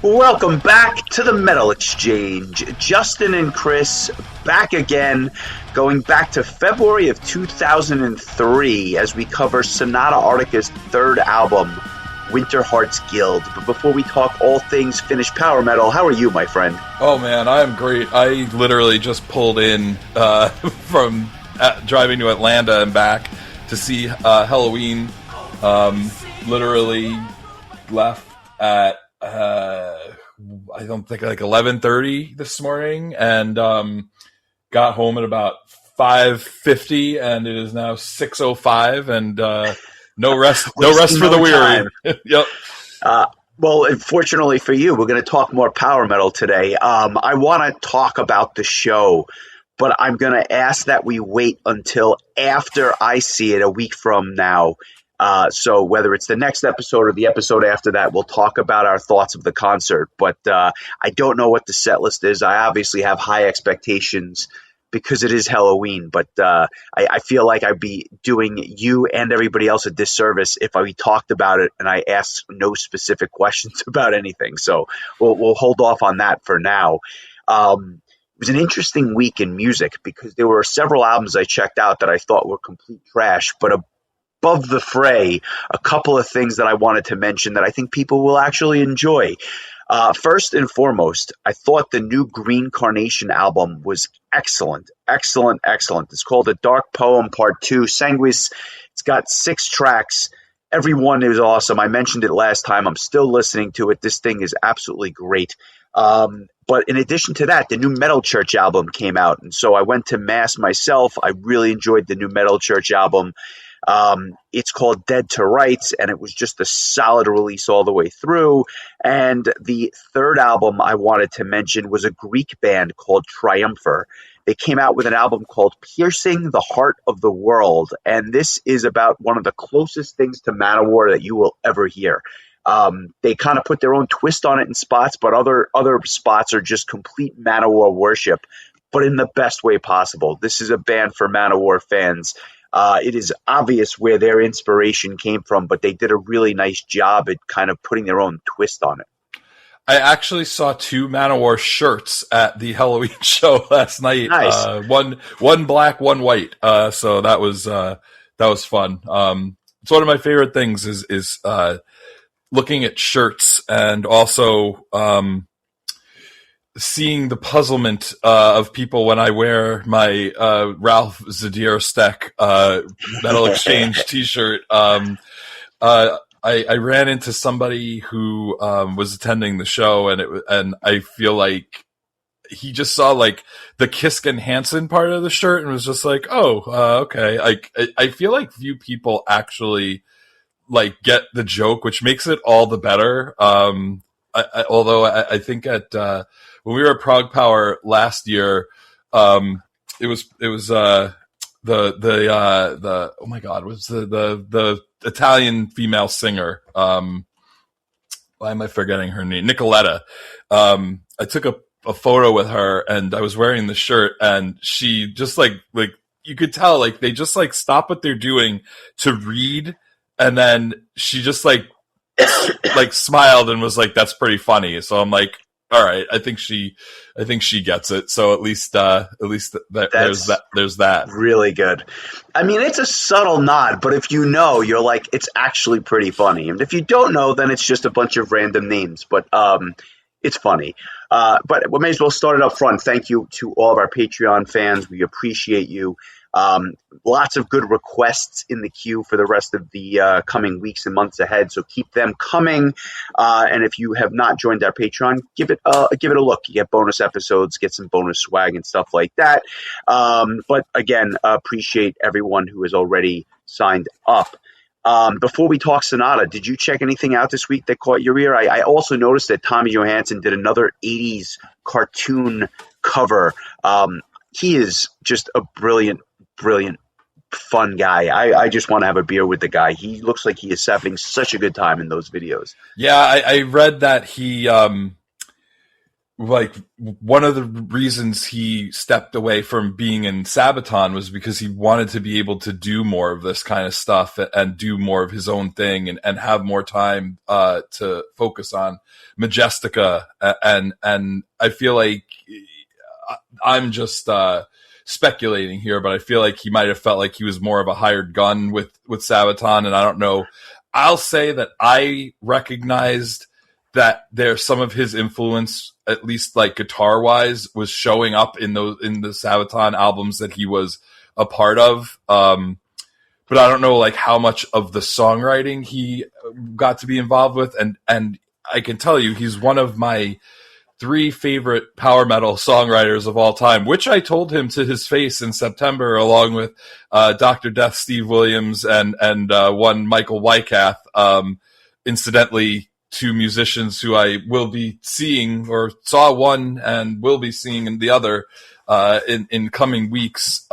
Welcome back to the Metal Exchange. Justin and Chris back again, going back to February of 2003 as we cover Sonata Arctica's third album, Winterheart's Guild. But before we talk all things Finnish power metal, how are you, my friend? Oh man, I am great. I literally just pulled in from driving to Atlanta and back to see Halloween. Literally left at I don't think like 11:30 this morning, and got home at about 5:50, and it is now 6:05, and no rest for the weary. Yep. Well, unfortunately for you, we're going to talk more power metal today. I want to talk about the show, but I'm going to ask that we wait until after I see it a week from now. So whether it's the next episode or the episode after that, we'll talk about our thoughts of the concert. But I don't know what the set list is. I obviously have high expectations because it is Halloween. But I feel like I'd be doing you and everybody else a disservice if we talked about it and I asked no specific questions about anything. So we'll hold off on that for now. It was an interesting week in music because there were several albums I checked out that I thought were complete trash, but above the fray, a couple of things that I wanted to mention that I think people will actually enjoy. First and foremost, I thought the new Green Carnation album was excellent. It's called A Dark Poem Part 2, Sanguis. It's got 6 tracks. Every one is awesome. I mentioned it last time. I'm still listening to it. This thing is absolutely great. But in addition to that, the new Metal Church album came out. And so I went to Mass myself. I really enjoyed the new Metal Church album. It's called Dead to Rights, and it was just a solid release all the way through. And the third album I wanted to mention was a Greek band called Triumpher. They came out with an album called Piercing the Heart of the World, and this is about one of the closest things to Manowar that you will ever hear. They kind of put their own twist on it in spots, but other spots are just complete Manowar worship, but in the best way possible. This is a band for Manowar fans. It is obvious where their inspiration came from, but they did a really nice job at kind of putting their own twist on it. I actually saw 2 Manowar shirts at the Halloween show last night. Nice. One black, one white. So that was fun. It's one of my favorite things is looking at shirts and also seeing the puzzlement of people when I wear my Ralph Zadierostek Metal Exchange T-shirt. I ran into somebody who was attending the show, and I feel like he just saw like the Kiskin Hansen part of the shirt and was just like, "Oh, okay." I feel like few people actually like get the joke, which makes it all the better. Although I think at when we were at Prague Power last year, it was the oh my god, was the Italian female singer. Why am I forgetting her name? Nicoletta. I took a photo with her, and I was wearing the shirt, and she just like you could tell like they just like stop what they're doing to read, and then she just like smiled and was like, "That's pretty funny." So I'm like, all right, I think she gets it. So at least there's that. Really good. I mean, it's a subtle nod, but if you know, you're like, it's actually pretty funny. And if you don't know, then it's just a bunch of random names. But it's funny. But we may as well start it up front. Thank you to all of our Patreon fans. We appreciate you. Lots of good requests in the queue for the rest of the coming weeks and months ahead, so keep them coming. And if you have not joined our Patreon, give it a look. You get bonus episodes, get some bonus swag and stuff like that. But again, appreciate everyone who has already signed up. Before we talk Sonata, did you check anything out this week that caught your ear? I also noticed that Tommy Johansson did another 80s cartoon cover. He is just a brilliant, fun guy. I just want to have a beer with the guy. He looks like he is having such a good time in those videos. Yeah, I read that he like one of the reasons he stepped away from being in Sabaton was because he wanted to be able to do more of this kind of stuff and do more of his own thing and have more time to focus on Majestica. And I feel like I'm just speculating here, but I feel like he might have felt like he was more of a hired gun with Sabaton, and I don't know. I'll say that I recognized that there's some of his influence, at least like guitar wise, was showing up in the Sabaton albums that he was a part of. But I don't know like how much of the songwriting he got to be involved with. And I can tell you, he's one of my 3 favorite power metal songwriters of all time, which I told him to his face in September, along with Dr. Death, Steve Williams, and one Michael Wycath. Incidentally, 2 musicians who I will be seeing, or saw one and will be seeing in the other in coming weeks.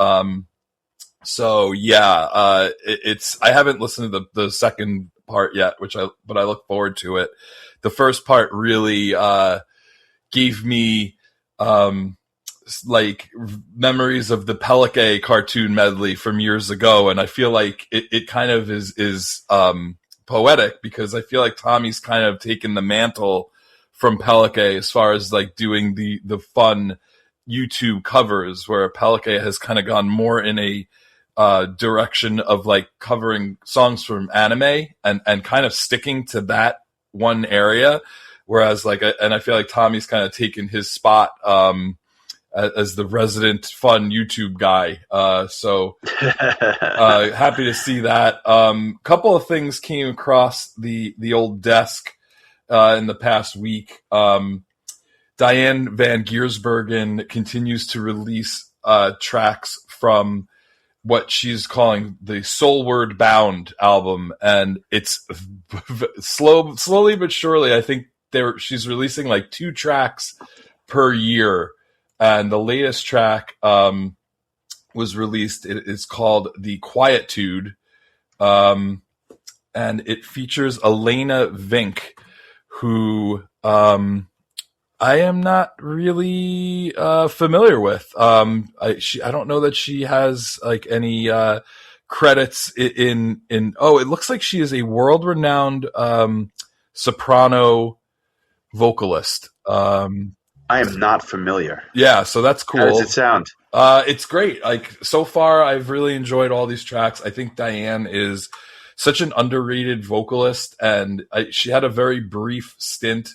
So yeah, it's I haven't listened to the second part yet, but I look forward to it. The first part really gave me like memories of the Pelike cartoon medley from years ago, and I feel like it kind of is poetic, because I feel like Tommy's kind of taken the mantle from Pelike as far as like doing the fun YouTube covers, where Pelike has kind of gone more in a direction of like covering songs from anime and kind of sticking to that one area, whereas like and I feel like Tommy's kind of taken his spot as the resident fun YouTube guy. So happy to see that. Couple of things came across the old desk in the past week. Diane Van Giersbergen continues to release tracks from what she's calling the Soulward Bound album, and it's slowly but surely, I think she's releasing like 2 tracks per year. And the latest track was released. It is called The Quietude. And it features Elena Vink, who I am not really familiar with. I don't know that she has like any credits in. Oh, it looks like she is a world-renowned soprano vocalist. I am not familiar. Yeah, so that's cool. How does it sound? It's great. Like so far, I've really enjoyed all these tracks. I think Diane is such an underrated vocalist, and she had a very brief stint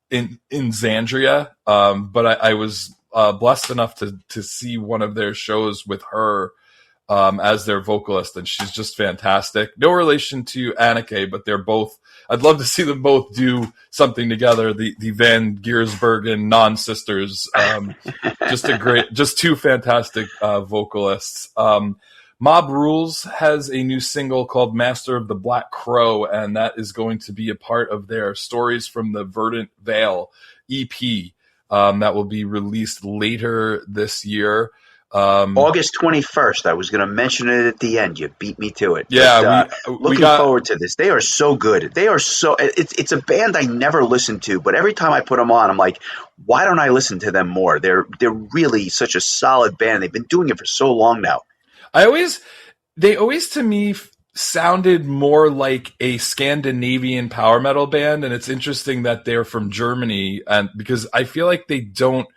in Xandria, but I was blessed enough to see one of their shows with her as their vocalist, and she's just fantastic. No relation to Anneke, but they're both. I'd love to see them both do something together. The Van Giersbergen non-sisters, just 2 fantastic vocalists. Mob Rules has a new single called Master of the Black Crow, and that is going to be a part of their Stories from the Verdant Vale EP that will be released later this year. August 21st. I was going to mention it at the end. You beat me to it. Yeah, but, looking forward to this. They are so good. They are so. It's a band I never listened to, but every time I put them on, I'm like, why don't I listen to them more? They're really such a solid band. They've been doing it for so long now. They always to me sounded more like a Scandinavian power metal band, and it's interesting that they're from Germany, and because I feel like they don't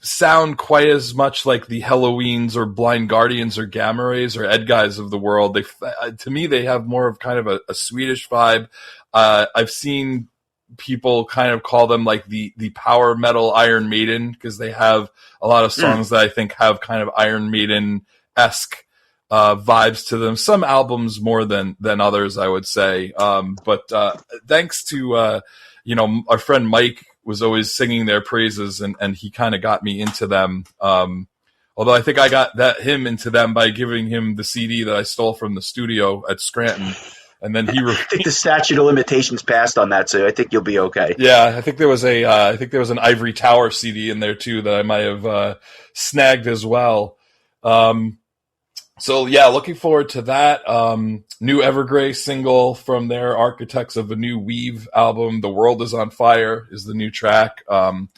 sound quite as much like the Halloweens or Blind Guardians or Gamma Rays or Ed Guys of the world. To me, they have more of kind of a Swedish vibe. I've seen people kind of call them like the power metal Iron Maiden, because they have a lot of songs that I think have kind of Iron Maiden-esque vibes to them. Some albums more than others, I would say. But thanks to our friend Mike was always singing their praises, and he kind of got me into them. Although I think I got him into them by giving him the CD that I stole from the studio at Scranton. And then I think the statute of limitations passed on that, so I think you'll be okay. Yeah, I think there was an Ivory Tower CD in there too that I might have snagged as well. So yeah, looking forward to that. New Evergrey single from their Architects of a New Weave album. The World is on Fire is the new track. I'm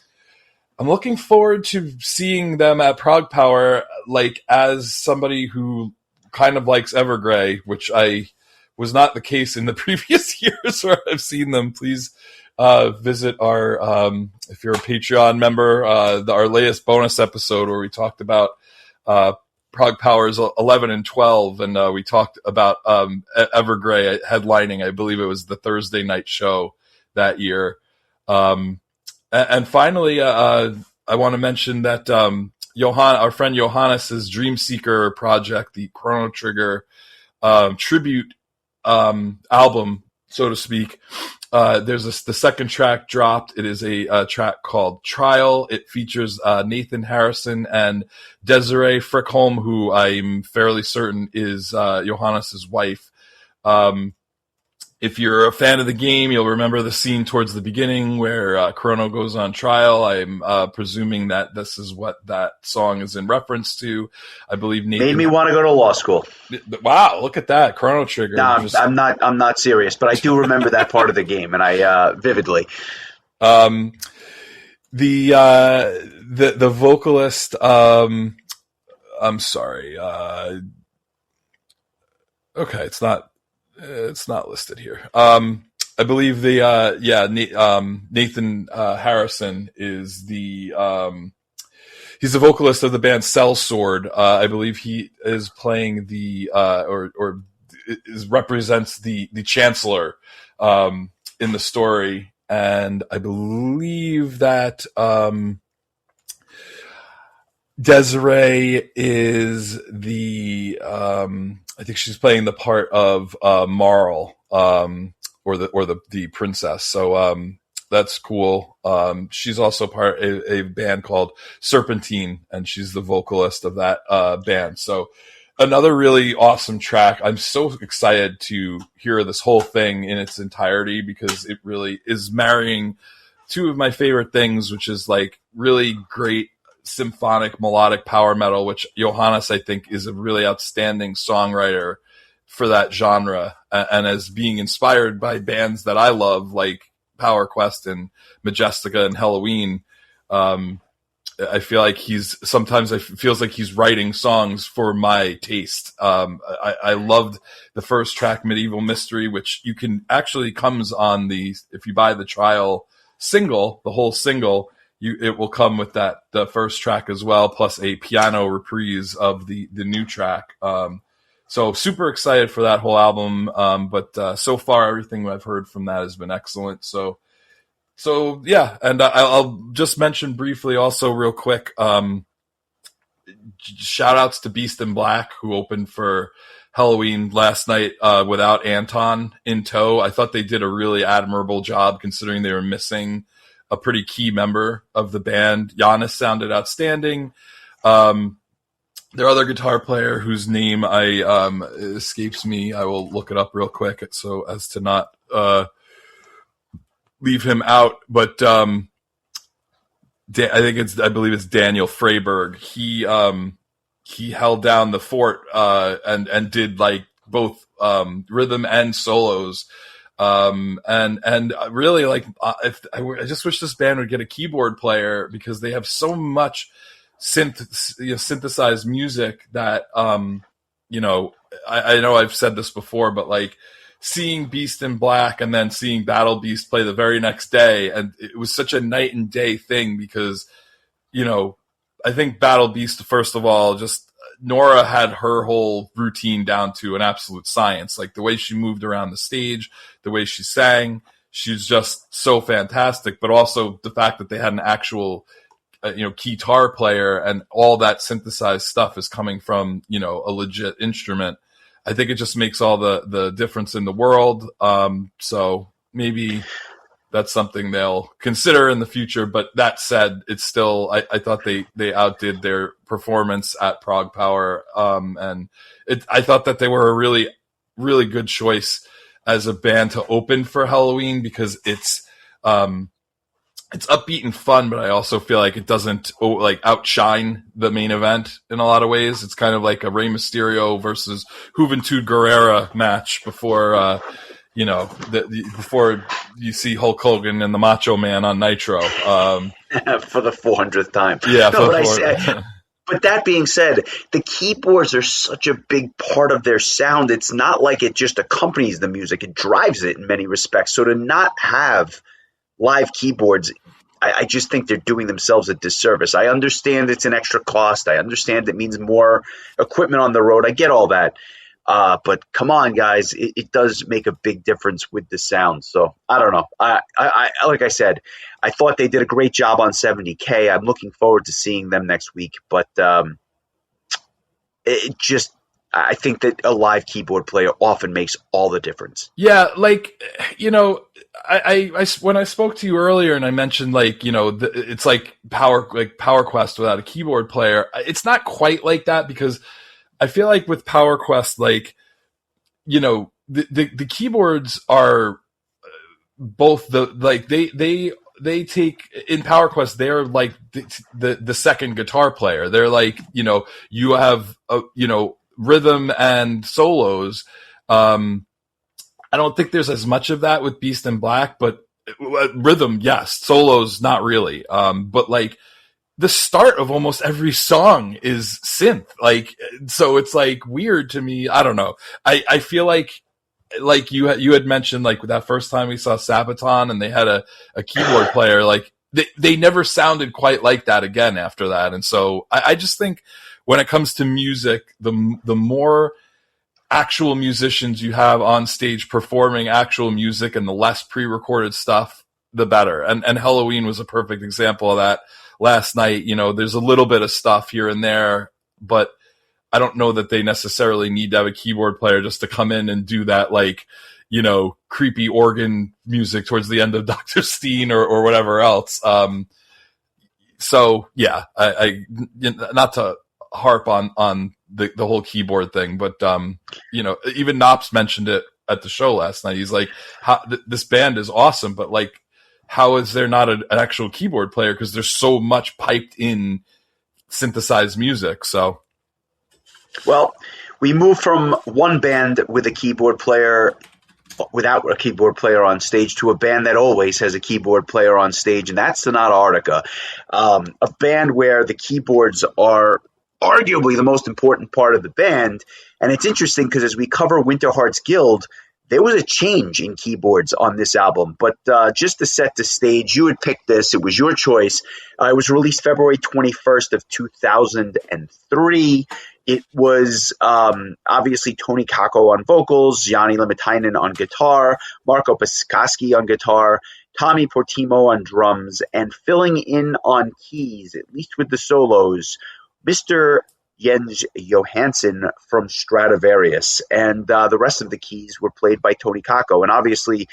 looking forward to seeing them at Prague Power, like as somebody who kind of likes Evergrey, which I was not the case in the previous years where I've seen them. Please visit our, if you're a Patreon member, our latest bonus episode where we talked about Prague Powers 11 and 12, and we talked about Evergrey headlining, I believe it was the Thursday night show that year. And finally, I want to mention that our friend Johannes's Dream Seeker project, the Chrono Trigger tribute album, so to speak. The second track dropped. It is a track called Trial. It features Nathan Harrison and Desiree Frickholm, who I'm fairly certain is Johannes's wife. If you're a fan of the game, you'll remember the scene towards the beginning where Chrono goes on trial. I'm presuming that this is what that song is in reference to. I believe Nathan made me want to go to law school. Wow, look at that, Chrono Trigger. No, I'm not serious, but I do remember that part of the game, and I vividly. The vocalist. I'm sorry. Okay, it's not listed here. I believe Nathan Harrison is he's the vocalist of the band Sellsword. I believe he is playing represents the Chancellor in the story, and I believe that Desiree is I think she's playing the part of Marl, or the princess. So that's cool. She's also part of a band called Serpentine, and she's the vocalist of that band. So another really awesome track. I'm so excited to hear this whole thing in its entirety because it really is marrying two of my favorite things, which is like really great symphonic melodic power metal, which Johannes I think is a really outstanding songwriter for that genre, and as being inspired by bands that I love like Power Quest and Majestica and Halloween. I feel like feels like he's writing songs for my taste. I loved the first track, Medieval Mystery, which you can actually comes on if you buy the trial single, the whole single, it will come with the first track as well, plus a piano reprise of the new track. So super excited for that whole album. But so far everything I've heard from that has been excellent. So yeah, and I'll just mention briefly also real quick, shout outs to Beast in Black, who opened for Halloween last night without Anton in tow. I thought they did a really admirable job considering they were missing a pretty key member of the band. Giannis sounded outstanding. Their other guitar player, whose name escapes me, I will look it up real quick so as to not leave him out. But I believe it's Daniel Freyberg. He held down the fort and did like both rhythm and solos. And really like I just wish this band would get a keyboard player because they have so much synthesized music that I know I've said this before, but like seeing Beast in Black and then seeing Battle Beast play the very next day, and it was such a night and day thing because I think Battle Beast, first of all, just Nora had her whole routine down to an absolute science. Like the way she moved around the stage, the way she sang, she's just so fantastic. But also the fact that they had an actual, guitar player and all that synthesized stuff is coming from, a legit instrument. I think it just makes all the difference in the world. So maybe that's something they'll consider in the future. But that said, it's still, I thought they outdid their performance at Prague Power. And I thought that they were a really, really good choice as a band to open for Halloween because it's it's upbeat and fun, but I also feel like it doesn't like outshine the main event in a lot of ways. It's kind of like a Rey Mysterio versus Juventud Guerrera match before, before you see Hulk Hogan and the Macho Man on Nitro. For the 400th time. Yeah, no, but that being said, the keyboards are such a big part of their sound. It's not like it just accompanies the music. It drives it in many respects. So to not have live keyboards, I just think they're doing themselves a disservice. I understand it's an extra cost. I understand it means more equipment on the road. I get all that. But come on, guys, it does make a big difference with the sound. So I don't know. I like I said, I thought they did a great job on 70K. I'm looking forward to seeing them next week. But I think that a live keyboard player often makes all the difference. Yeah, like, I when I spoke to you earlier and I mentioned it's like Power Quest without a keyboard player. It's not quite like that because I feel like with Power Quest, the keyboards are both they take in Power Quest, they're like the second guitar player. They're like, you have rhythm and solos. I don't think there's as much of that with Beast in Black, but rhythm, yes. Solos, not really. But like the start of almost every song is synth. So it's like weird to me. I don't know. I feel like you had mentioned, like with that first time we saw Sabaton and they had a keyboard player, like they never sounded quite like that again after that. And so I just think when it comes to music, the more actual musicians you have on stage performing actual music and the less pre-recorded stuff, the better. And Halloween was a perfect example of that last night. There's a little bit of stuff here and there, but I don't know that they necessarily need to have a keyboard player just to come in and do that, creepy organ music towards the end of Dr. Steen or whatever else. So yeah, I not to harp on the whole keyboard thing, but even Knops mentioned it at the show last night. He's like, this band is awesome, but like, how is there not an actual keyboard player? Because there's so much piped in synthesized music. So, well, we move from one band with a keyboard player without a keyboard player on stage to a band that always has a keyboard player on stage, and that's Sonata Arctica, a band where the keyboards are arguably the most important part of the band. And it's interesting because as we cover Winterheart's Guild, there was a change in keyboards on this album. But just to set the stage, you had picked this. It was your choice. It was released February 21st of 2003. It was obviously Toni Kakko on vocals, Jani Limitainen on guitar, Marco Piscaschi on guitar, Tommy Portimo on drums, and filling in on keys, at least with the solos, Mr. Jens Johansson from Stradivarius. And the rest of the keys were played by Toni Kakko. And obviously,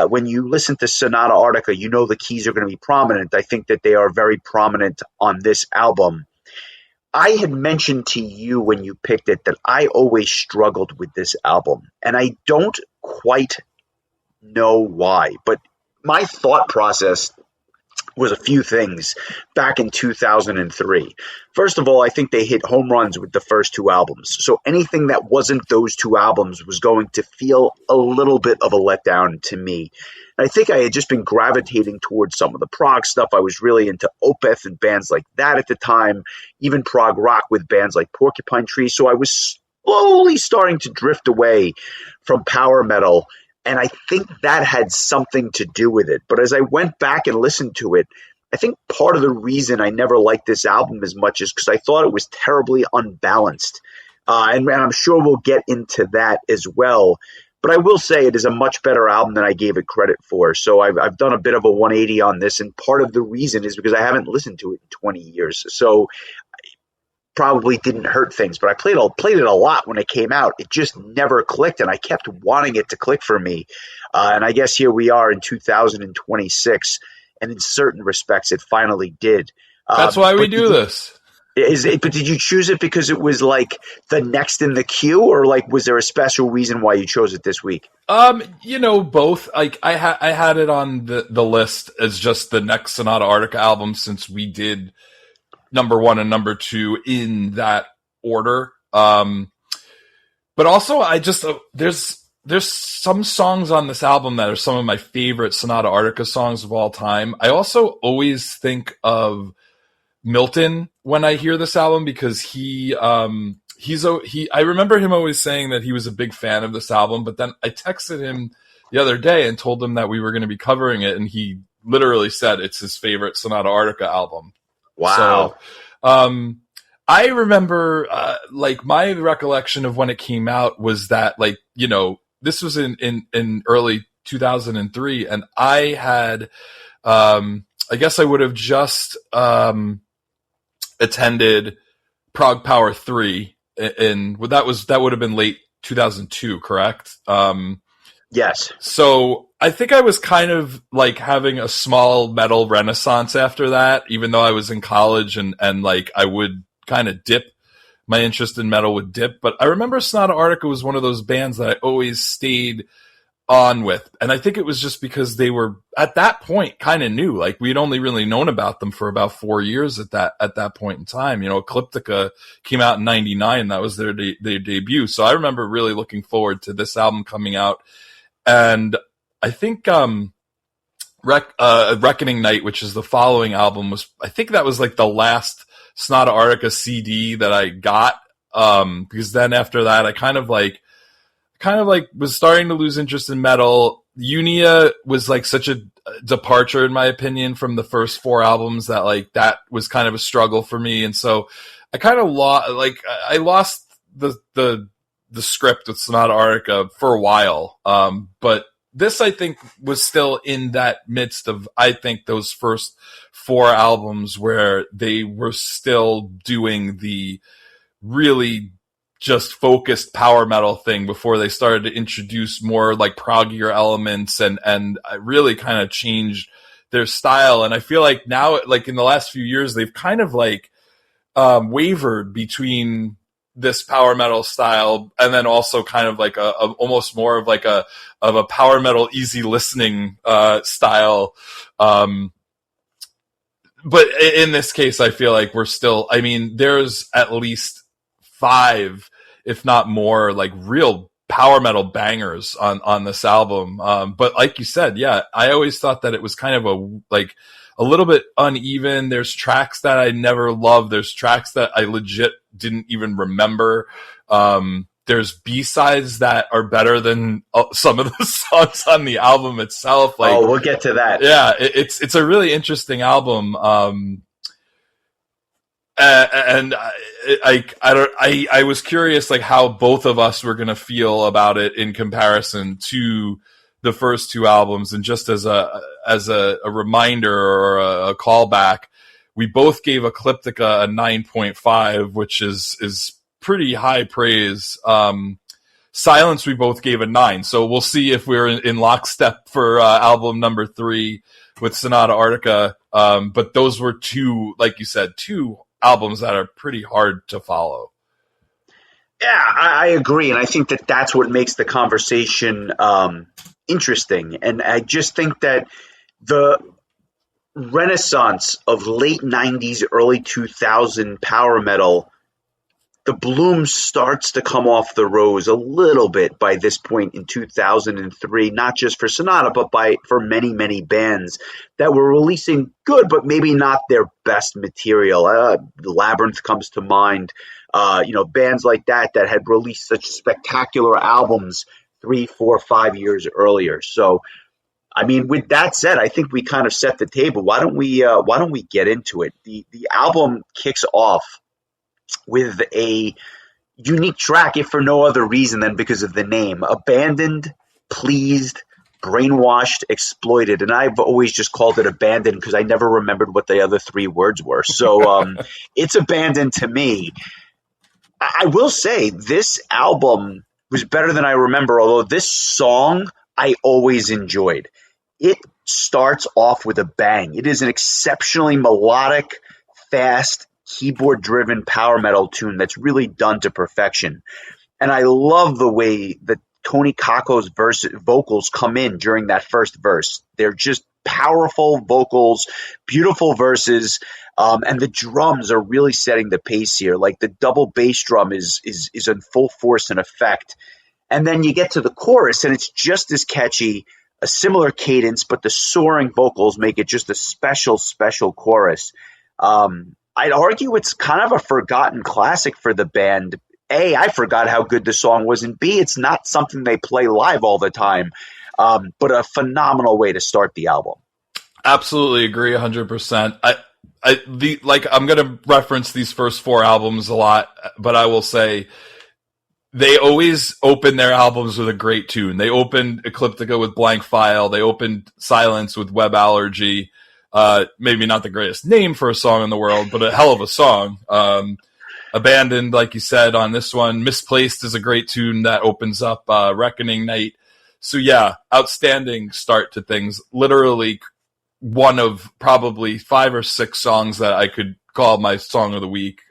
when you listen to Sonata Arctica, you know the keys are going to be prominent. I think that they are very prominent on this album. I had mentioned to you when you picked it that I always struggled with this album. And I don't quite know why. But my thought process was a few things back in 2003. First of all, I think they hit home runs with the first two albums. So anything that wasn't those two albums was going to feel a little bit of a letdown to me. And I think I had just been gravitating towards some of the prog stuff. I was really into Opeth and bands like that at the time, even prog rock with bands like Porcupine Tree. So I was slowly starting to drift away from power metal. And I think that had something to do with it. But as I went back and listened to it, I think part of the reason I never liked this album as much is because I thought it was terribly unbalanced. And I'm sure we'll get into that as well. But I will say it is a much better album than I gave it credit for. So I've done a bit of a 180 on this. And part of the reason is because I haven't listened to it in 20 years. So probably didn't hurt things, but I played it a lot when it came out. It just never clicked, and I kept wanting it to click for me. And I guess here we are in 2026, and in certain respects, it finally did. That's why we do this. Is it? But did you choose it because it was like the next in the queue, or like was there a special reason why you chose it this week? Both. Like I had it on the list as just the next Sonata Arctica album, since we did number 1 and number 2 in that order. But also I just there's some songs on this album that are some of my favorite Sonata Arctica songs of all time. I also always think of Milton when I hear this album, because I remember him always saying that he was a big fan of this album, but then I texted him the other day and told him that we were going to be covering it, and he literally said it's his favorite Sonata Arctica album. Wow. So, I remember, like, my recollection of when it came out was that, like, this was in early 2003, and I had, I guess I would have just attended Prague Power 3, that would have been late 2002, correct? Yes. So I think I was kind of like having a small metal renaissance after that, even though I was in college and like I would kind of dip. My interest in metal would dip. But I remember Sonata Arctica was one of those bands that I always stayed on with. And I think it was just because they were at that point kind of new. Like we'd only really known about them for about 4 years at that point in time. Ecliptica came out in 99. That was their debut. So I remember really looking forward to this album coming out. And I think Reckoning Night, which is the following album, I think that was like the last Sonata Arctica CD that I got, because then after that I kind of like was starting to lose interest in metal. Unia was like such a departure, in my opinion, from the first 4 albums that like that was kind of a struggle for me, and so I kind of lost the script with Sonata Arctica for a while. But this, I think, was still in that midst of, I think, those first 4 albums where they were still doing the really just focused power metal thing before they started to introduce more like proggier elements and really kind of changed their style. And I feel like now, like in the last few years, they've kind of like wavered between this power metal style and then also kind of like a almost more of like a power metal easy listening style. But in this case, I feel like we're still, I mean, there's at least 5, if not more, like real power metal bangers on this album. But like you said, yeah, I always thought that it was kind of a little bit uneven. There's tracks that I never loved. There's tracks that I legit didn't even remember. There's B-sides that are better than some of the songs on the album itself. Like, we'll get to that. Yeah, it's a really interesting album. And I was curious, like, how both of us were going to feel about it in comparison to the first 2 albums. And just as a reminder or a callback, we both gave Ecliptica a 9.5, which is pretty high praise. Silence, we both gave a 9. So we'll see if we're in lockstep for album number 3 with Sonata Arctica. But those were 2, like you said, 2 albums that are pretty hard to follow. Yeah, I agree. And I think that that's what makes the conversation interesting. And I just think that the renaissance of late 90s, early 2000 power metal, the bloom starts to come off the rose a little bit by this point in 2003, not just for Sonata, but for many, many bands that were releasing good, but maybe not their best material. Labyrinth comes to mind. Bands like that had released such spectacular albums 3, 4, 5 years earlier. So, I mean, with that said, I think we kind of set the table. Why don't we get into it? The album kicks off with a unique track, if for no other reason than because of the name: Abandoned, Pleased, Brainwashed, Exploited. And I've always just called it Abandoned because I never remembered what the other 3 words were. So it's Abandoned to me. I will say this album was better than I remember, although this song I always enjoyed. It starts off with a bang. It is an exceptionally melodic, fast, keyboard-driven power metal tune that's really done to perfection. And I love the way that Tony Kakko's vocals come in during that first verse. They're just powerful vocals, beautiful verses, and the drums are really setting the pace here. Like the double bass drum is in full force and effect. And then you get to the chorus, and it's just as catchy, a similar cadence, but the soaring vocals make it just a special, special chorus. I'd argue it's kind of a forgotten classic for the band. A, I forgot how good the song was, and B, it's not something they play live all the time, but a phenomenal way to start the album. Absolutely agree 100%. I'm going to reference these first four albums a lot, but I will say they always open their albums with a great tune. They opened Ecliptica with Blank File. They opened Silence with Web Allergy. Maybe not the greatest name for a song in the world, but a hell of a song. Abandoned, like you said, on this one. Misplaced is a great tune that opens up Reckoning Night. So yeah, outstanding start to things. Literally one of probably 5 or 6 songs that I could call my song of the week.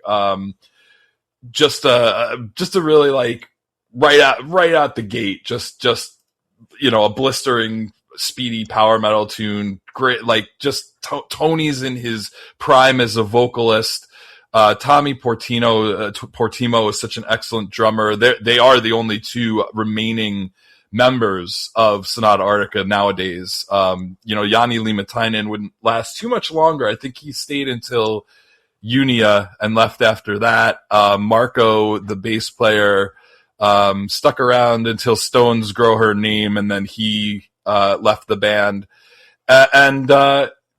Just a really like right out the gate. Just a blistering, speedy power metal tune. Great, like just Tony's in his prime as a vocalist. Tommy Portimo is such an excellent drummer. They are the only 2 remaining members of Sonata Arctica nowadays. Jani Limatainen wouldn't last too much longer. I think he stayed until Unia and left after that. Marco, the bass player, stuck around until Stones Grow Her Name, and then he left the band.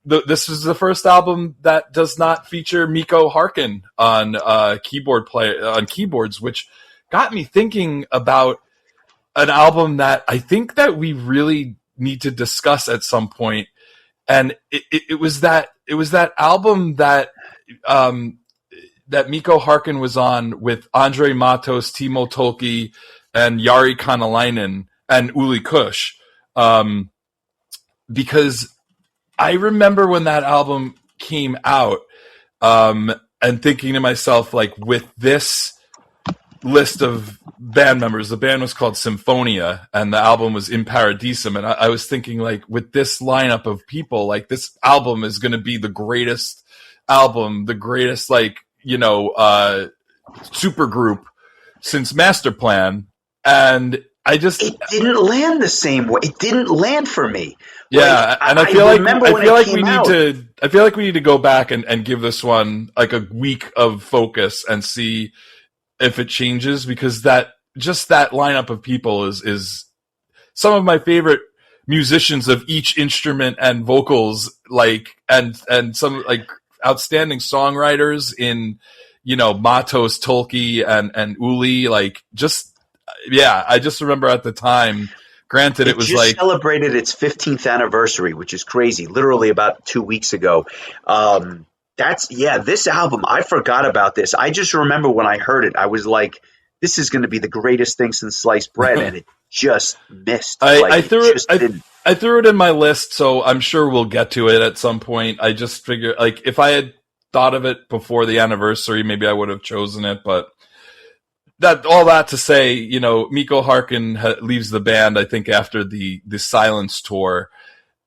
This is the first album that does not feature Mikko Harkin on keyboards, which got me thinking about an album that I think that we really need to discuss at some point. And it was that album that Mikko Harkin was on with Andre Matos, Timo Tolkki, and Jari Kanalainen and Uli Kush, because I remember when that album came out, and thinking to myself, like, with this list of band members, the band was called Symphonia, and the album was In Paradisum, and I was thinking, like, with this lineup of people, like, this album is going to be the greatest album, the greatest, like, super group since Masterplan, and it didn't land the same way. It didn't land for me. Yeah, and I feel like we need to go back and give this one like a week of focus and see if it changes, because that lineup of people is some of my favorite musicians of each instrument and vocals, like and some like outstanding songwriters in Matos, Tolkki, and Uli, like I just remember at the time. Granted, it was just like celebrated its 15th anniversary, which is crazy. Literally about 2 weeks ago. This album, I forgot about this. I just remember when I heard it, I was like, "This is going to be the greatest thing since sliced bread," and it just missed. I threw it in my list, so I'm sure we'll get to it at some point. I just figured, like, if I had thought of it before the anniversary, maybe I would have chosen it, but. All that to say, Mikko Harkin leaves the band, I think, after the Silence tour.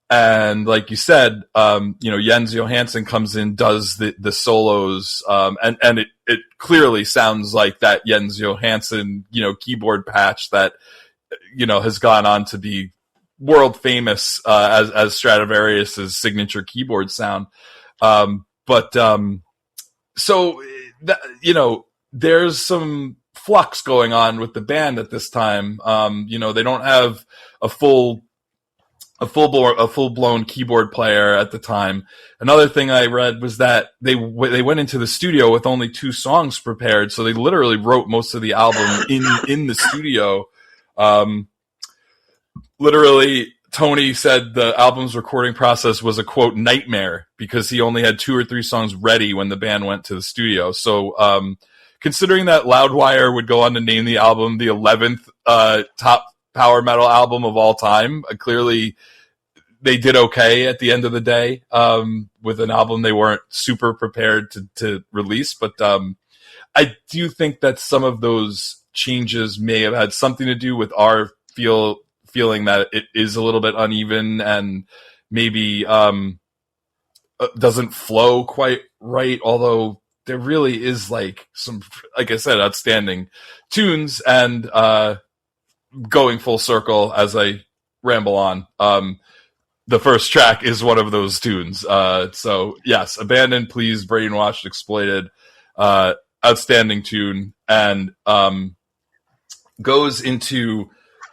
And like you said, Jens Johansson comes in, does the solos, and it clearly sounds like that Jens Johansson, keyboard patch that, has gone on to be world famous, as Stradivarius's signature keyboard sound. There's some flux going on with the band at this time. They don't have a full blown keyboard player at the time. Another thing I read was that they went into the studio with only 2 songs prepared, so they literally wrote most of the album in the studio. Literally, Tony said the album's recording process was a quote nightmare because he only had 2 or 3 songs ready when the band went to the studio. So. Considering that Loudwire would go on to name the album the 11th top power metal album of all time, clearly they did okay at the end of the day. with an album they weren't super prepared to release. But I do think that some of those changes may have had something to do with our feeling that it is a little bit uneven and maybe doesn't flow quite right, although there really is like some, like I said, outstanding tunes. And going full circle as I ramble on, the first track is one of those tunes. So yes, Abandoned, Please, Brainwashed, Exploited, outstanding tune, and goes into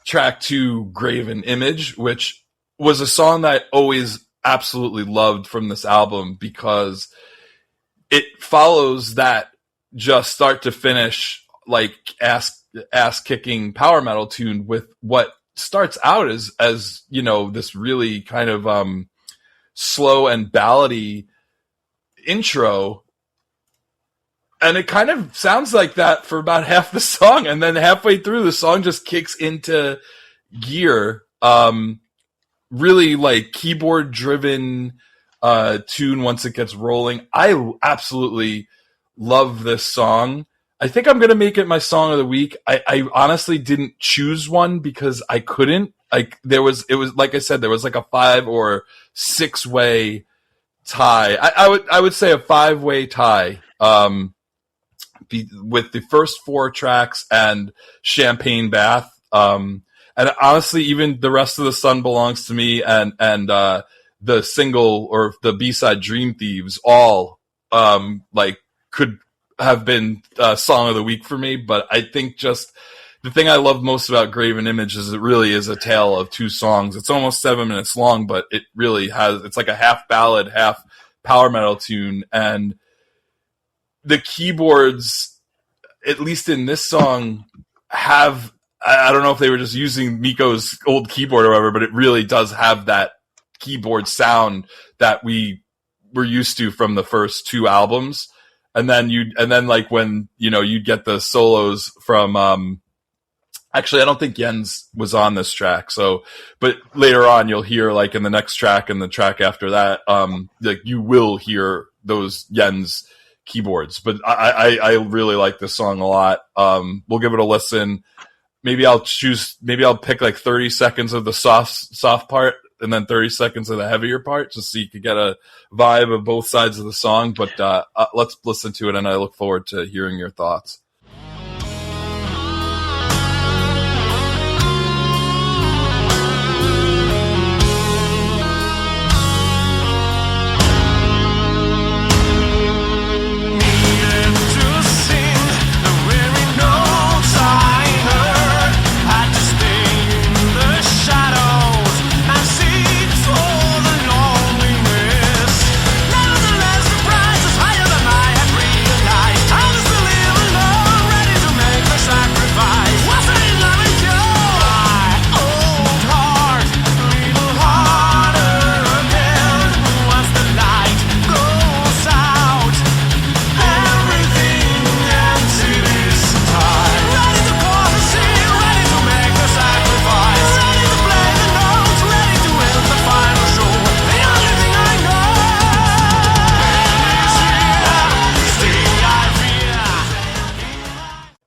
track 2, Graven Image, which was a song that I always absolutely loved from this album because it follows that just start to finish like ass kicking power metal tune with what starts out as you know, this really kind of slow and ballady intro, and it kind of sounds like that for about half the song, and then halfway through the song just kicks into gear. Really like keyboard driven tune once it gets rolling. I absolutely love this song. I think I'm gonna make it my song of the week. I honestly didn't choose one because I couldn't. Like it was like I said, there was like a 5 or 6 way tie. I would say a 5-way tie. With the first 4 tracks and Champagne Bath. And honestly, even the rest of The Sun Belongs to Me and the single or the B-side Dream Thieves all like could have been song of the week for me. But I think just the thing I love most about Graven Image is it really is a tale of 2 songs. It's almost 7 minutes long, but it really it's like a half ballad, half power metal tune. And the keyboards, at least in this song, have, I don't know if they were just using Miko's old keyboard or whatever, but it really does have that keyboard sound that we were used to from the first 2 albums. And then like when, you know, you get the solos from, actually, I don't think Jens was on this track. So, but later on you'll hear like in the next track and the track after that, like you will hear those Jens keyboards. But I really like this song a lot. We'll give it a listen. Maybe I'll pick like 30 seconds of the soft part and then 30 seconds of the heavier part just so you could get a vibe of both sides of the song. But let's listen to it, and I look forward to hearing your thoughts.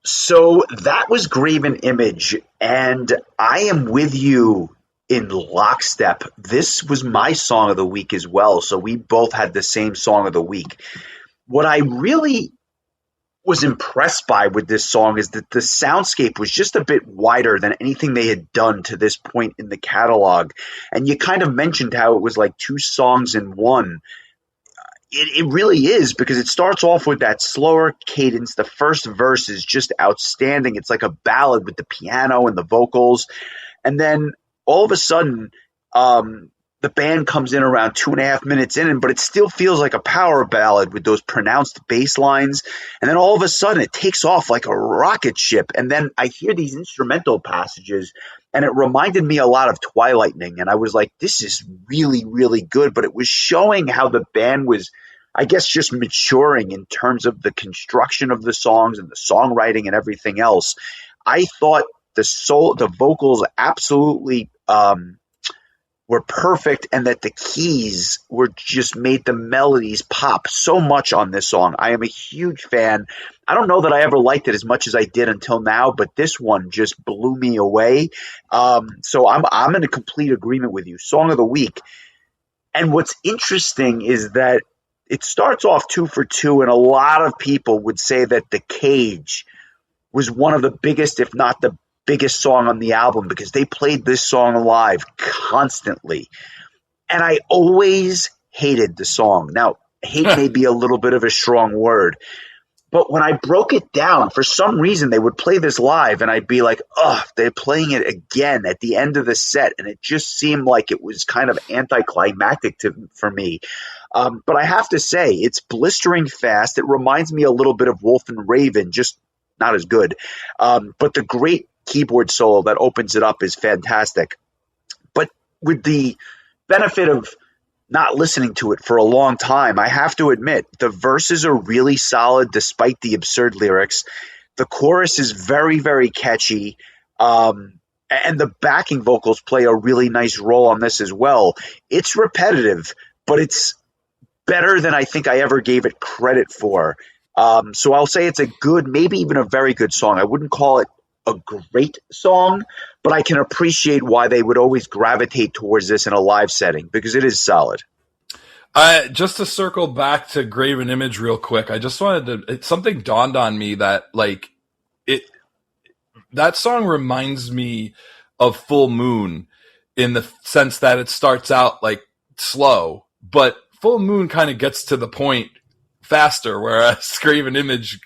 So that was Graven Image, and I am with you in lockstep. This was my song of the week as well, so we both had the same song of the week. What I really was impressed by with this song is that the soundscape was just a bit wider than anything they had done to this point in the catalog. And you kind of mentioned how it was like 2 songs in one. It really is, because it starts off with that slower cadence. The first verse is just outstanding. It's like a ballad with the piano and the vocals. And then all of a sudden, the band comes in around 2.5 minutes in, but it still feels like a power ballad with those pronounced bass lines. And then all of a sudden it takes off like a rocket ship. And then I hear these instrumental passages, and it reminded me a lot of Twilightning. And I was like, this is really, really good. But it was showing how the band was, I guess, just maturing in terms of the construction of the songs and the songwriting and everything else. I thought the vocals absolutely were perfect, and that the keys were just made the melodies pop so much on this song. I am a huge fan. I don't know that I ever liked it as much as I did until now, but this one just blew me away. So I'm in a complete agreement with you. Song of the week. And what's interesting is that it starts off 2 for 2, and a lot of people would say that The Cage was one of the biggest, if not the biggest song on the album, because they played this song live constantly. And I always hated the song. Now, hate may be a little bit of a strong word, but when I broke it down, for some reason, they would play this live, and I'd be like, oh, they're playing it again at the end of the set. And it just seemed like it was kind of anticlimactic for me. But I have to say, it's blistering fast. It reminds me a little bit of Wolf and Raven, just not as good. But the great keyboard solo that opens it up is fantastic. But with the benefit of not listening to it for a long time, I have to admit the verses are really solid despite the absurd lyrics. The chorus is very, very catchy. And the backing vocals play a really nice role on this as well. It's repetitive, but it's better than I think I ever gave it credit for. So I'll say it's a good, maybe even a very good song. I wouldn't call it a great song, but I can appreciate why they would always gravitate towards this in a live setting, because it is solid. Just to circle back to Graven Image real quick, I just wanted to, something dawned on me that that song reminds me of Full Moon in the sense that it starts out like slow, but Full Moon kind of gets to the point faster, whereas Graven Image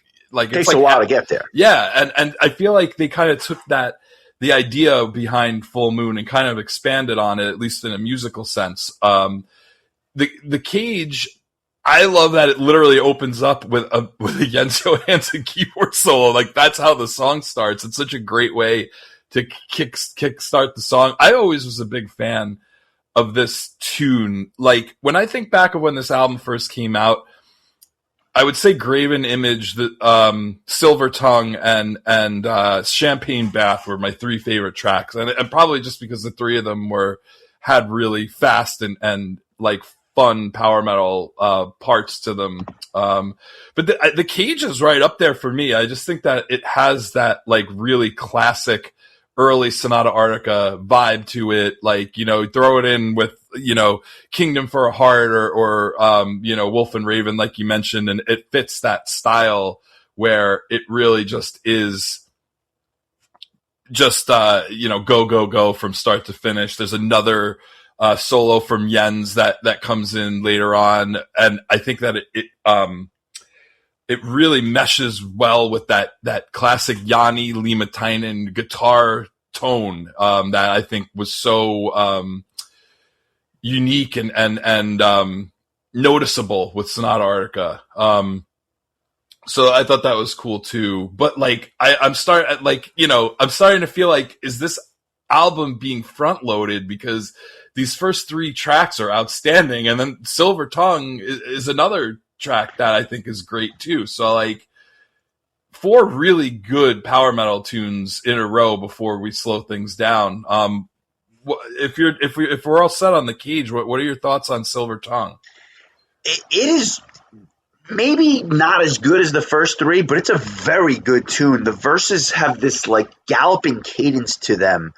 takes a while to get there. Yeah, and I feel like they kind of took the idea behind Full Moon and kind of expanded on it, at least in a musical sense. The Cage, I love that it literally opens up with a Jens Johansson keyboard solo. Like, that's how the song starts. It's such a great way to kickstart the song. I always was a big fan of this tune. Like, when I think back of when this album first came out, I would say Graven Image, Silver Tongue, and Champagne Bath were my 3 favorite tracks, and probably just because the 3 of them had really fast and like fun power metal parts to them. But the Cage is right up there for me. I just think that it has that like really classic early Sonata Arctica vibe to it. Like, throw it in with, Kingdom for a Heart or Wolf and Raven, like you mentioned, and it fits that style where it really just is just, go from start to finish. There's another solo from Jens that comes in later on, and I think that it really meshes well with that classic Jani Limatainen guitar tone that I think was so unique and noticeable with Sonata Arctica. So I thought that was cool too. But like I'm starting to feel like, is this album being front loaded, because these first 3 tracks are outstanding, and then Silver Tongue is another track that I think is great too. So like 4 really good power metal tunes in a row before we slow things down. If we're all set on The Cage, what are your thoughts on Silver Tongue? It is maybe not as good as the first 3, but it's a very good tune. The verses have this like galloping cadence to them,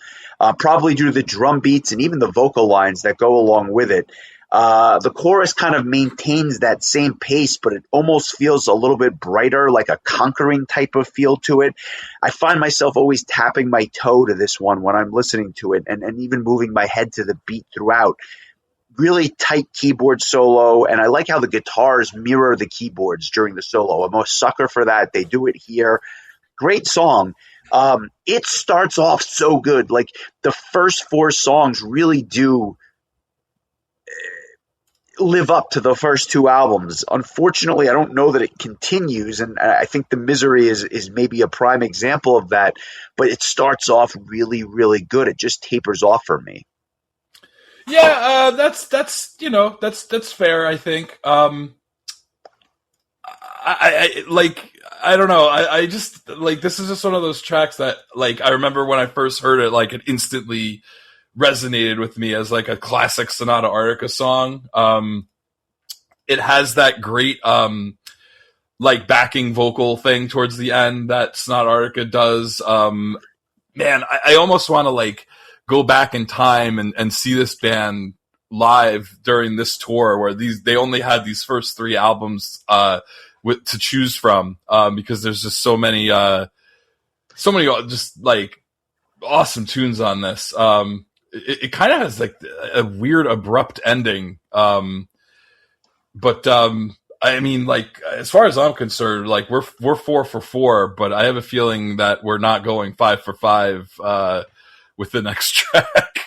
probably due to the drum beats and even the vocal lines that go along with it. The chorus kind of maintains that same pace, but it almost feels a little bit brighter, like a conquering type of feel to it. I find myself always tapping my toe to this one when I'm listening to it, and even moving my head to the beat throughout. Really tight keyboard solo, and I like how the guitars mirror the keyboards during the solo. I'm a sucker for that. They do it here. Great song. It starts off so good. Like, the first 4 songs really do live up to the first 2 albums. Unfortunately, I don't know that it continues, and I think The Misery is maybe a prime example of that, but it starts off really, really good. It just tapers off for me. Yeah, that's fair, I think. I don't know. I just like, this is just one of those tracks that, like, I remember when I first heard it, like, it instantly resonated with me as like a classic Sonata Arctica song. It has that great like backing vocal thing towards the end that Sonata Arctica does. Man, I almost want to like go back in time and see this band live during this tour where they only had these first 3 albums to choose from, because there's just so many just like awesome tunes on this. It kind of has like a weird abrupt ending, but I mean, like, as far as I'm concerned, like we're 4 for 4, but I have a feeling that we're not going 5 for 5 with the next track.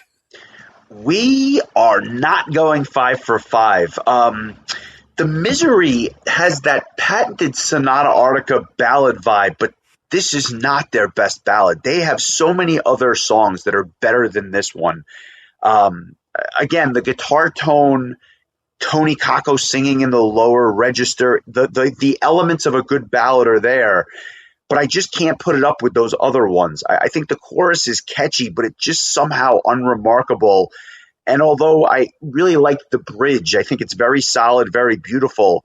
We are not going 5 for 5. The Misery has that patented Sonata Arctica ballad vibe, but this is not their best ballad. They have so many other songs that are better than this one. Again, the guitar tone, Tony Kakko singing in the lower register, the elements of a good ballad are there, but I just can't put it up with those other ones. I think the chorus is catchy, but it's just somehow unremarkable. And although I really like the bridge, I think it's very solid, very beautiful.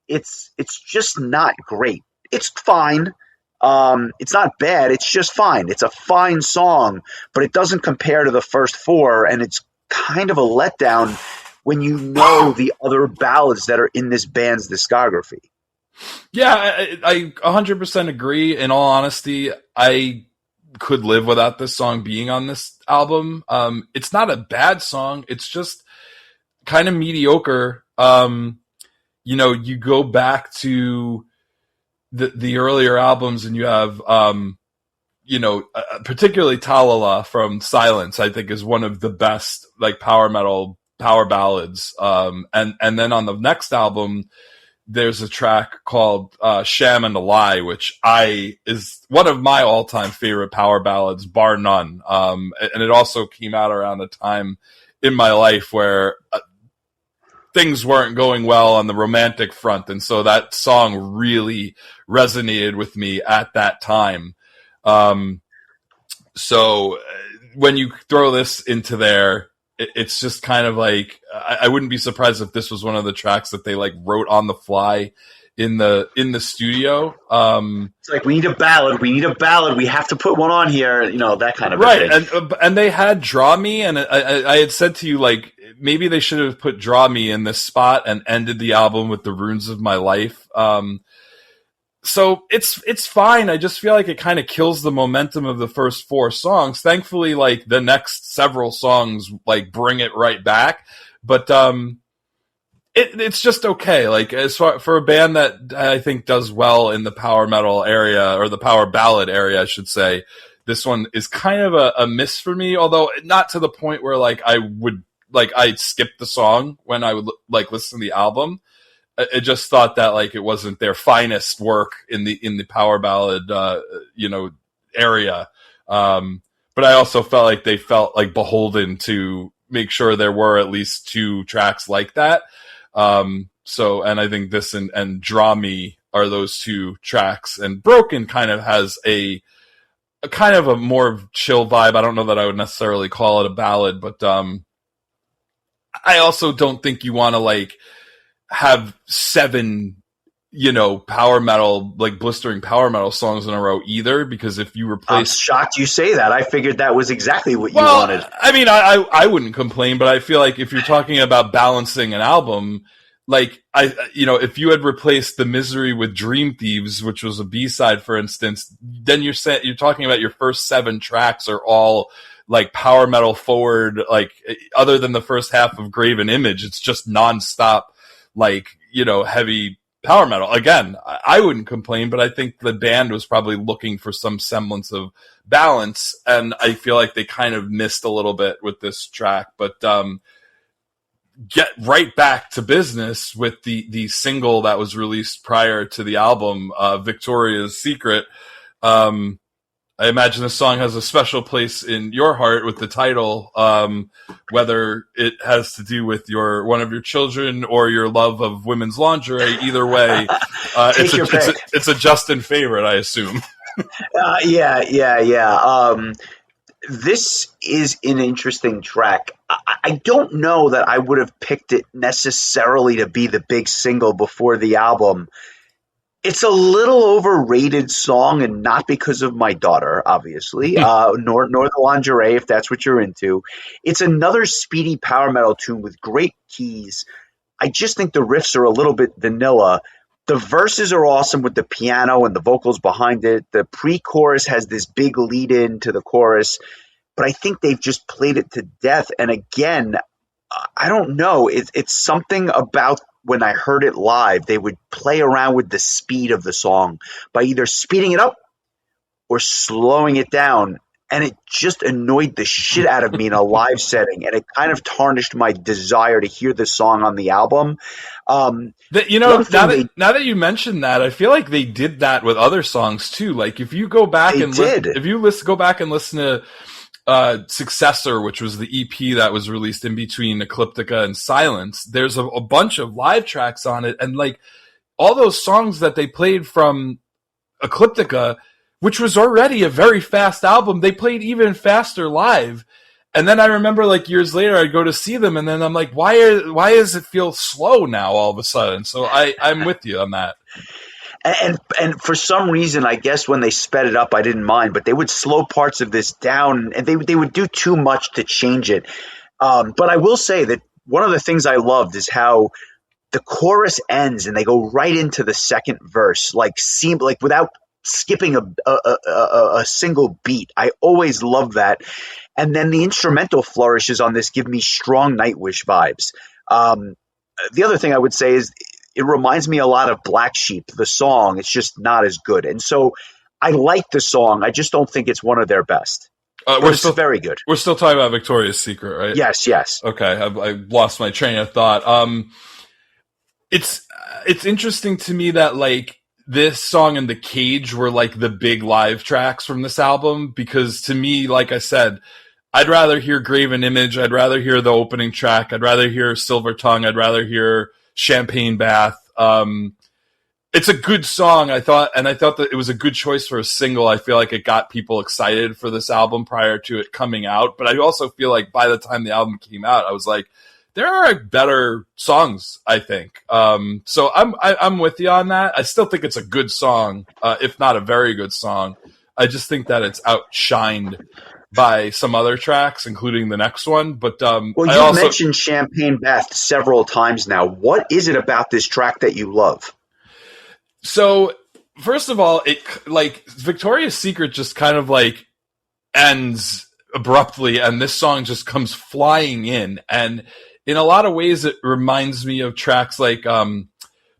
It's just not great. It's fine. It's not bad. It's just fine. It's a fine song, but it doesn't compare to the first 4, and it's kind of a letdown when you know the other ballads that are in this band's discography. Yeah, I 100% agree. In all honesty, I could live without this song being on this album. It's not a bad song. It's just kind of mediocre. You know, you go back to the earlier albums and you have, you know, particularly Talala from Silence, I think is one of the best like power metal power ballads. And then on the next album, there's a track called Sham and a Lie, which is one of my all-time favorite power ballads, bar none. And it also came out around a time in my life where things weren't going well on the romantic front. And so that song really resonated with me at that time. So when you throw this into there, it's just kind of like, I wouldn't be surprised if this was one of the tracks that they like wrote on the fly in the studio. It's like, we need a ballad. We have to put one on here. You know, that kind of right. thing. And they had Draw Me, and I had said to you, like, maybe they should have put Draw Me in this spot and ended the album with The Runes of My Life. So it's fine. I just feel like it kind of kills the momentum of the first 4 songs. Thankfully, like the next several songs, like bring it right back. But it's just okay. Like as far for a band that I think does well in the power metal area, or the power ballad area, I should say, this one is kind of a miss for me. Although not to the point where like I'd skip the song when I would like listen to the album. I just thought that like it wasn't their finest work in the power ballad, you know, area. But I also felt like they felt like beholden to make sure there were at least 2 tracks like that. So, and I think this and Draw Me are those 2 tracks, and Broken kind of has a kind of a more chill vibe. I don't know that I would necessarily call it a ballad, but, I also don't think you want to like have 7, you know, power metal, like blistering power metal songs in a row either, because if you replace... I'm shocked you say that. I figured that was exactly what you wanted. I mean, I wouldn't complain, but I feel like if you're talking about balancing an album, like you know, if you had replaced The Misery with Dream Thieves, which was a B-side, for instance, then you're talking about your first 7 tracks are all like power metal forward, like other than the first half of Graven Image, it's just nonstop, like, you know, heavy power metal. Again, I wouldn't complain, but I think the band was probably looking for some semblance of balance, and I feel like they kind of missed a little bit with this track. But get right back to business with the single that was released prior to the album, Victoria's Secret. I imagine this song has a special place in your heart with the title, whether it has to do with one of your children or your love of women's lingerie. Either way, it's a Justin favorite, I assume. Yeah. This is an interesting track. I don't know that I would have picked it necessarily to be the big single before the album. It's a little overrated song, and not because of my daughter, obviously, nor the lingerie, if that's what you're into. It's another speedy power metal tune with great keys. I just think the riffs are a little bit vanilla. The verses are awesome with the piano and the vocals behind it. The pre-chorus has this big lead in to the chorus, but I think they've just played it to death. And again, I don't know. It's something about when I heard it live, they would play around with the speed of the song by either speeding it up or slowing it down. And it just annoyed the shit out of me in a live setting. And it kind of tarnished my desire to hear the song on the album. Now that you mentioned that, I feel like they did that with other songs too. Like if you go back go back and listen to Successor, which was the EP that was released in between Ecliptica and Silence, there's a bunch of live tracks on it, and like all those songs that they played from Ecliptica, which was already a very fast album, they played even faster live. And then I remember like years later I'd go to see them, and then I'm like, why does it feel slow now all of a sudden? So I'm with you on that. And for some reason, I guess when they sped it up, I didn't mind, but they would slow parts of this down, and they would do too much to change it. But I will say that one of the things I loved is how the chorus ends and they go right into the second verse, like without skipping a single beat. I always love that. And then the instrumental flourishes on this give me strong Nightwish vibes. The other thing I would say is it reminds me a lot of Black Sheep, the song. It's just not as good. And so I like the song. I just don't think it's one of their best. It's very good. We're still talking about Victoria's Secret, right? Yes. Okay, I lost my train of thought. It's interesting to me that like this song and The Cage were like the big live tracks from this album, because to me, like I said, I'd rather hear Graven Image, I'd rather hear the opening track, I'd rather hear Silver Tongue, I'd rather hear Champagne Bath. It's a good song, I thought that it was a good choice for a single. I feel like it got people excited for this album prior to it coming out, but I also feel like by the time the album came out, I was like, there are better songs, I think. So I'm with you on that. I still think it's a good song, if not a very good song. I just think that it's outshined by some other tracks, including the next one. But you mentioned Champagne Bath several times now. What is it about this track that you love? So, first of all, it like Victoria's Secret just kind of like ends abruptly, and this song just comes flying in. And in a lot of ways, it reminds me of tracks like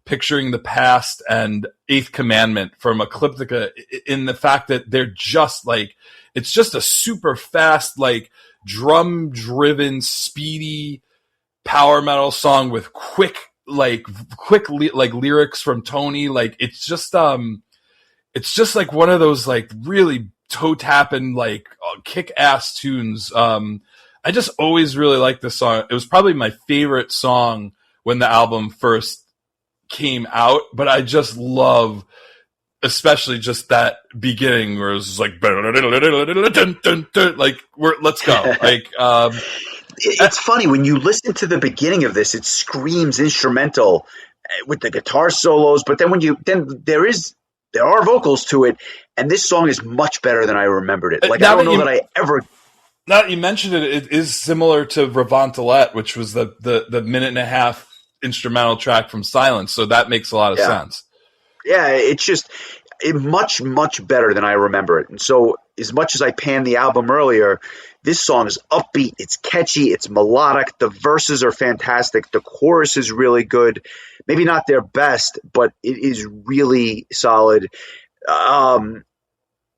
Picturing the Past and Eighth Commandment from Ecliptica, in the fact that they're just like, it's just a super fast, like drum driven, speedy power metal song with quick lyrics from Tony. Like it's just like one of those like really toe tapping, like kick ass tunes. I just always really liked this song. It was probably my favorite song when the album first came out, but I just love especially just that beginning where it's like let's go. Like it's funny when you listen to the beginning of this, it screams instrumental with the guitar solos, but then there are vocals to it, and this song is much better than I remembered it. Like I don't know that I ever. Now that you mentioned it, it is similar to Revantalette, which was the minute and a half instrumental track from Silence. So that makes a lot of sense. Yeah, it's just much, much better than I remember it. And so as much as I panned the album earlier, this song is upbeat, it's catchy, it's melodic, the verses are fantastic, the chorus is really good. Maybe not their best, but it is really solid.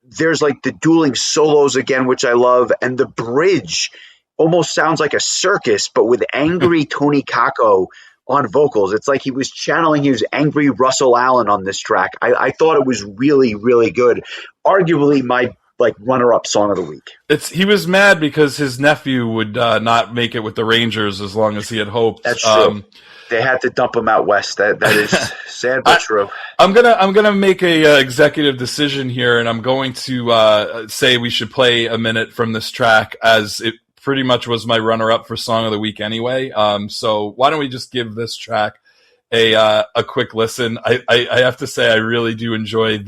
There's like the dueling solos again, which I love, and the bridge almost sounds like a circus, but with angry Tony Kakko on vocals. It's like he was channeling his angry Russell Allen on this track. I thought it was really, really good. Arguably my runner-up song of the week. He was mad because his nephew would not make it with the Rangers as long as he had hoped. That's true. They had to dump him out west. That is sad but true. I'm gonna make a executive decision here, and I'm going to say we should play a minute from this track, as it pretty much was my runner-up for Song of the Week anyway. So why don't we just give this track a quick listen? I have to say I really do enjoy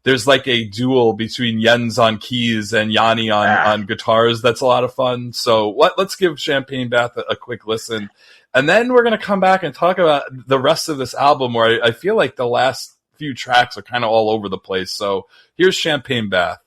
there's like a duel between Jens on keys and Yanni on guitars. That's a lot of fun. So let's give Champagne Bath a quick listen. And then we're going to come back and talk about the rest of this album, where I feel like the last few tracks are kind of all over the place. So here's Champagne Bath.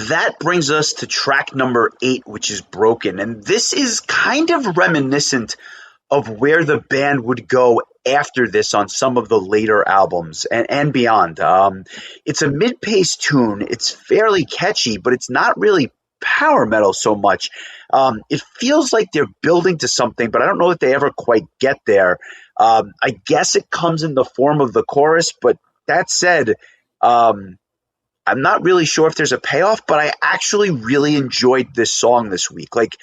That brings us to track number 8, which is Broken. And this is kind of reminiscent of where the band would go after this on some of the later albums and beyond. It's a mid-paced tune. It's fairly catchy, but it's not really power metal so much. It feels like they're building to something, but I don't know if they ever quite get there. I guess it comes in the form of the chorus, but that said, I'm not really sure if there's a payoff, but I actually really enjoyed this song this week. Like,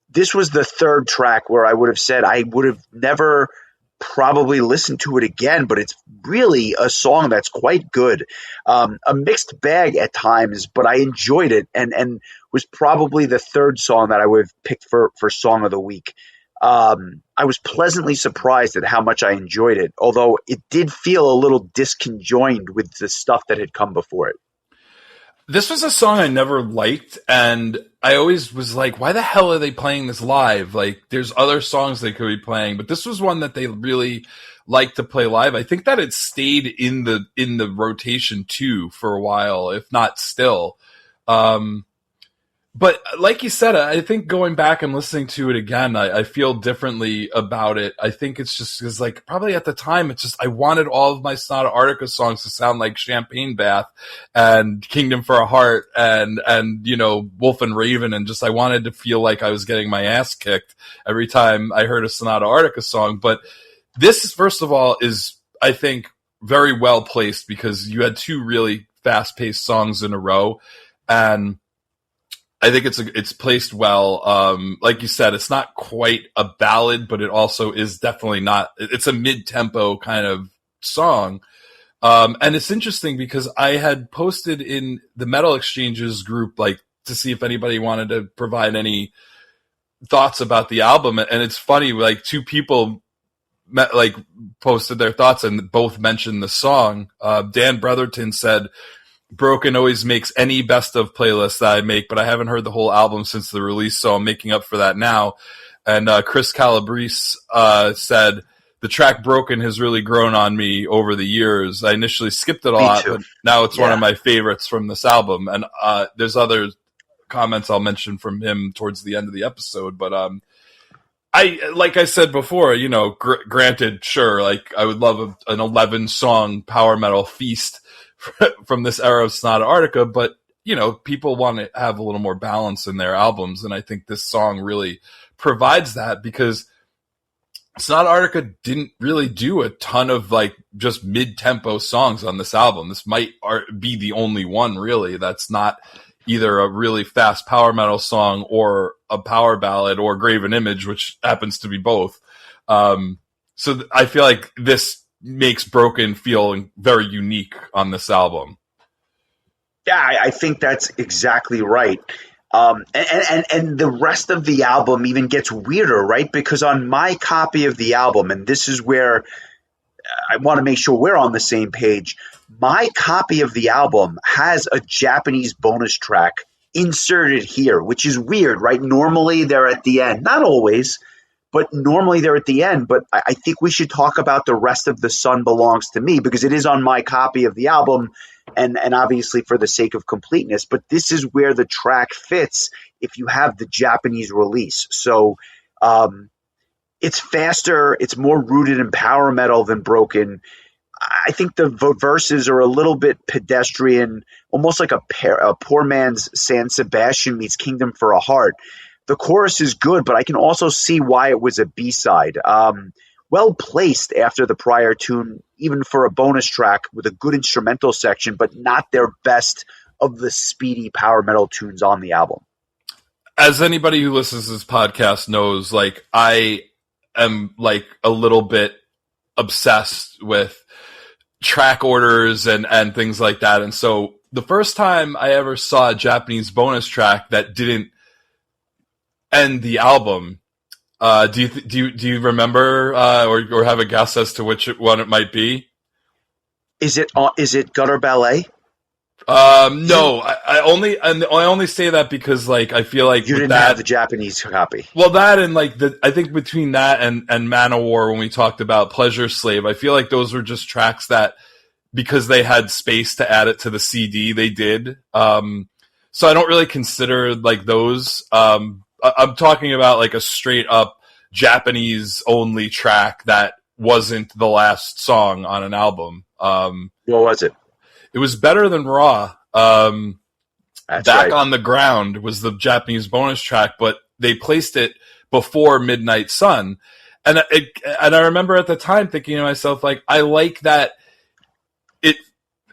this was the third track where I would have said I would have never probably listened to it again, but it's really a song that's quite good. A mixed bag at times, but I enjoyed it, and was probably the third song that I would have picked for Song of the Week. I was pleasantly surprised at how much I enjoyed it, although it did feel a little disconjoined with the stuff that had come before it. This was a song I never liked, and I always was like, why the hell are they playing this live? Like, there's other songs they could be playing, but this was one that they really like to play live. I think that it stayed in the rotation too for a while, if not still. But like you said, I think going back and listening to it again, I feel differently about it. I think it's just because, like, probably at the time, it's just I wanted all of my Sonata Arctica songs to sound like Champagne Bath and Kingdom for a Heart and you know, Wolf and Raven, and just I wanted to feel like I was getting my ass kicked every time I heard a Sonata Arctica song. But this, first of all, is, I think, very well placed because you had two really fast-paced songs in a row, and I think it's placed well. Like you said, it's not quite a ballad, but it also is definitely not. It's a mid-tempo kind of song. And it's interesting because I had posted in the Metal Exchanges group, like, to see if anybody wanted to provide any thoughts about the album. And it's funny, like, two people posted their thoughts and both mentioned the song. Dan Brotherton said, Broken always makes any best of playlist that I make, but I haven't heard the whole album since the release, so I'm making up for that now. And Chris Calabrese said, the track Broken has really grown on me over the years. I initially skipped it a lot, but now it's one of my favorites from this album. And there's other comments I'll mention from him towards the end of the episode, but like I said before, you know, granted, sure, like, I would love an 11-song power metal feast from this era of Sonata Arctica, but, you know, people want to have a little more balance in their albums, and I think this song really provides that, because Sonata Arctica didn't really do a ton of, like, just mid-tempo songs on this album. This might be the only one, really, that's not either a really fast power metal song or a power ballad or Graven Image, which happens to be both. So I feel like this makes Broken feel very unique on this album. Yeah, I think that's exactly right. And the rest of the album even gets weirder, right? Because on my copy of the album, and this is where I want to make sure we're on the same page, my copy of the album has a Japanese bonus track inserted here, which is weird, right? Normally they're at the end. Not always, but normally they're at the end. But I think we should talk about the rest of The Sun Belongs to Me because it is on my copy of the album and obviously for the sake of completeness. But this is where the track fits if you have the Japanese release. So it's faster. It's more rooted in power metal than Broken. I think the verses are a little bit pedestrian, almost like a poor man's San Sebastian meets Kingdom for a Heart. The chorus is good, but I can also see why it was a B-side. Well placed after the prior tune, even for a bonus track with a good instrumental section, but not their best of the speedy power metal tunes on the album. As anybody who listens to this podcast knows, like, I am like a little bit obsessed with track orders and things like that. And so the first time I ever saw a Japanese bonus track that didn't end the album, do you remember or have a guess as to which one it might be? Is it Gutter Ballet? No, I only say that because like I feel like you didn't have the Japanese copy. Well, that and like I think between that and Manowar, when we talked about Pleasure Slave, I feel like those were just tracks that because they had space to add it to the CD, they did. So I don't really consider like those. I'm talking about like a straight up Japanese only track that wasn't the last song on an album. What was it? It was Better Than Raw. Back right. on the Ground was the Japanese bonus track, but they placed it before Midnight Sun. And I remember at the time thinking to myself, like, I like that it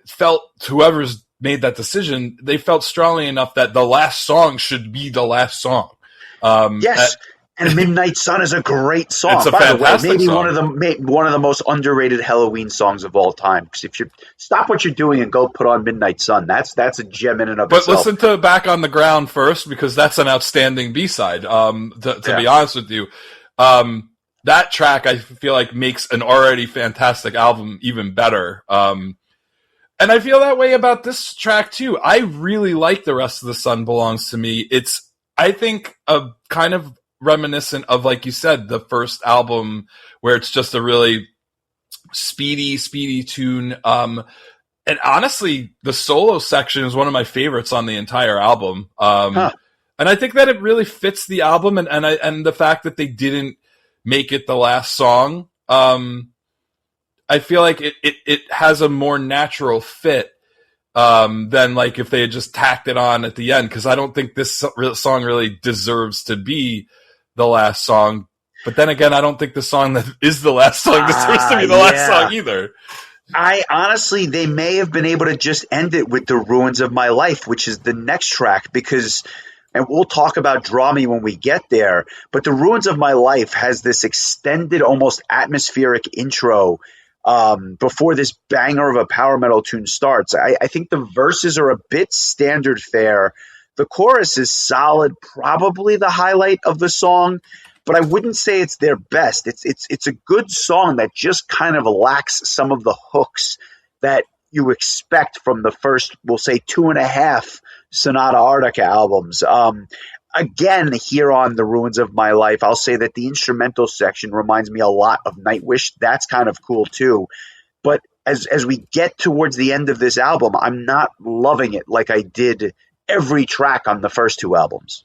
felt, whoever's made that decision, they felt strongly enough that the last song should be the last song. Yes. And Midnight Sun is a great song. It's a By the way, maybe song. one of the most underrated Halloween songs of all time. Because if you stop what you're doing and go put on Midnight Sun, that's a gem in and of itself. But listen to Back on the Ground first, because that's an outstanding B-side. To be honest with you, that track I feel like makes an already fantastic album even better. And I feel that way about this track too. I really like The Rest of the Sun Belongs to Me. It's, I think, a kind of reminiscent of, like you said, the first album where it's just a really speedy tune. And honestly, the solo section is one of my favorites on the entire album. And I think that it really fits the album and the fact that they didn't make it the last song. I feel like it has a more natural fit than like if they had just tacked it on at the end, because I don't think this song really deserves to be the last song. But then again, I don't think the song that is the last song deserves to be the last song either. I honestly, they may have been able to just end it with The Ruins of My Life, which is the next track, because, and we'll talk about Draw Me when we get there, but The Ruins of My Life has this extended, almost atmospheric intro before this banger of a power metal tune starts. I think the verses are a bit standard fare. The chorus is solid, probably the highlight of the song, but I wouldn't say it's their best. It's a good song that just kind of lacks some of the hooks that you expect from the first, we'll say, 2.5 Sonata Arctica albums. Again, here on The Ruins of My Life, I'll say that the instrumental section reminds me a lot of Nightwish. That's kind of cool too. But as we get towards the end of this album, I'm not loving it like I did every track on the first 2 albums.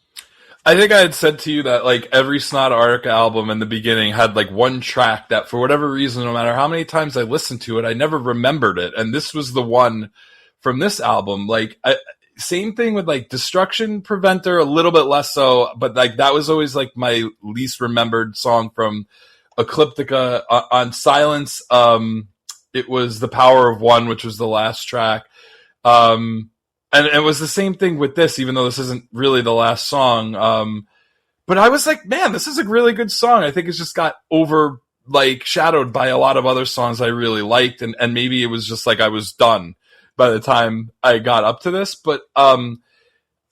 I think I had said to you that like every Sonata Arctica album in the beginning had like one track that for whatever reason, no matter how many times I listened to it, I never remembered it. And this was the one from this album. Like, same thing with like Destruction Preventer, a little bit less so, but like that was always like my least remembered song from Ecliptica. On Silence, it was The Power of One, which was the last track. And it was the same thing with this, even though this isn't really the last song. But I was like, man, this is a really good song. I think it's just got shadowed by a lot of other songs I really liked. And maybe it was just like I was done by the time I got up to this. But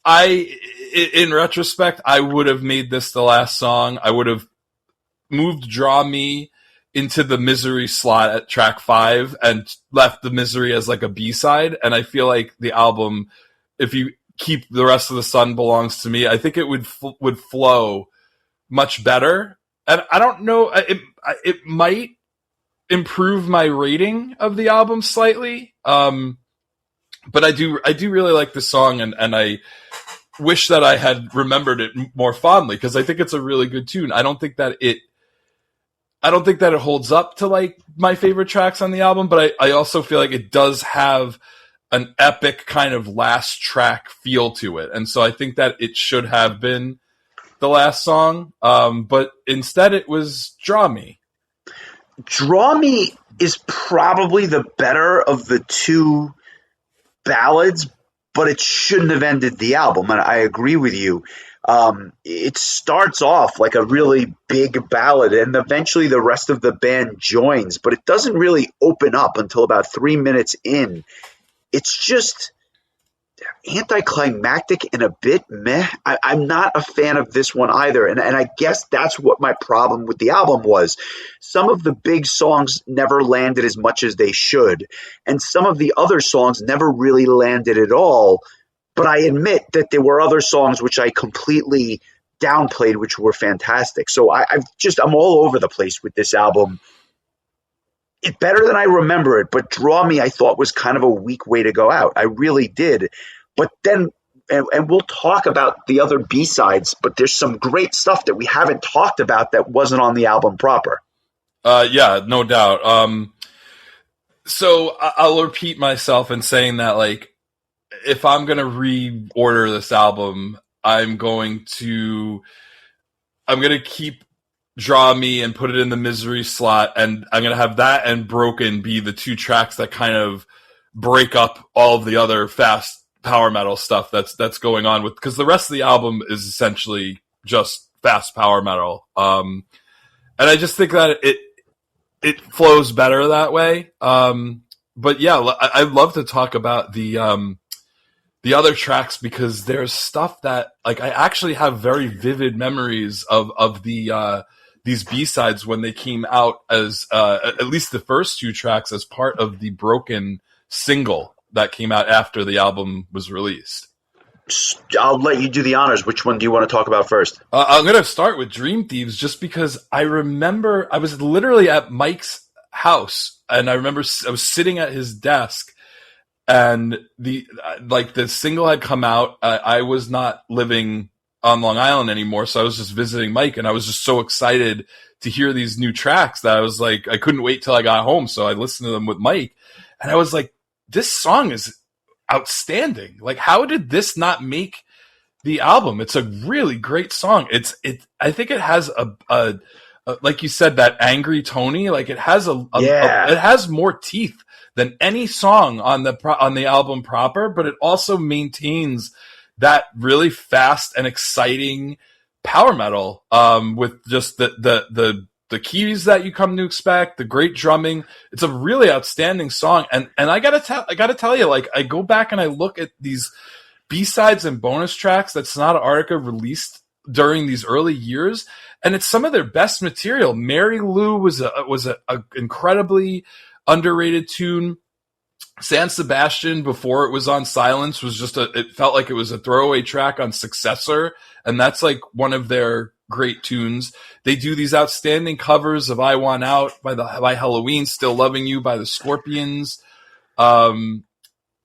In retrospect, I would have made this the last song. I would have moved Draw Me into the Misery slot at track 5 and left the Misery as like a B-side. And I feel like the album, if you keep The Rest of the Sun Belongs to Me, I think it would flow much better. And I don't know, it might improve my rating of the album slightly. But I do really like the song, and I wish that I had remembered it more fondly, because I think it's a really good tune. I don't think that it holds up to like my favorite tracks on the album, but I also feel like it does have an epic kind of last track feel to it. And so I think that it should have been the last song. But instead it was Draw Me. Draw Me is probably the better of the two ballads, but it shouldn't have ended the album. And I agree with you. It starts off like a really big ballad, and eventually the rest of the band joins, but it doesn't really open up until about 3 minutes in. It's just anticlimactic and a bit meh. I'm not a fan of this one either, and I guess that's what my problem with the album was. Some of the big songs never landed as much as they should, and some of the other songs never really landed at all. But I admit that there were other songs which I completely downplayed, which were fantastic. So I'm all over the place with this album. It's better than I remember it, but Draw Me I thought was kind of a weak way to go out. I really did. But then, and we'll talk about the other B-sides, but there's some great stuff that we haven't talked about that wasn't on the album proper. Yeah, no doubt. So I'll repeat myself in saying that, like, if I'm going to reorder this album, I'm going to keep Draw Me and put it in the Misery slot, and I'm going to have that and Broken be the two tracks that kind of break up all of the other fast power metal stuff that's going on with, because the rest of the album is essentially just fast power metal. And I just think that it flows better that way. But yeah, I'd love to talk about the other tracks, because there's stuff that, like, I actually have very vivid memories of these B-sides when they came out as at least the first two tracks as part of the Broken single that came out after the album was released. I'll let you do the honors. Which one do you want to talk about first? I'm going to start with Dream Thieves, just because I remember I was literally at Mike's house, and I remember I was sitting at his desk, and the single had come out. I was not living on Long Island anymore, so I was just visiting Mike, and I was just so excited to hear these new tracks that I was like, I couldn't wait till I got home, so I listened to them with Mike, and I was like, this song is outstanding. Like, how did this not make the album? It's a really great song. I think it has a like you said, that angry Tony, like it has it has more teeth than any song on the album proper, but it also maintains that really fast and exciting power metal, with just the keys that you come to expect, the great drumming. It's a really outstanding song. And I gotta tell you, like, I go back and I look at these B-sides and bonus tracks that Sonata Arctica released during these early years, and it's some of their best material. Mary Lou was a incredibly underrated tune. San Sebastian, before it was on Silence, was it felt like it was a throwaway track on Successor, and that's like one of their great tunes. They do these outstanding covers of I Want Out by Halloween, Still Loving You by the Scorpions.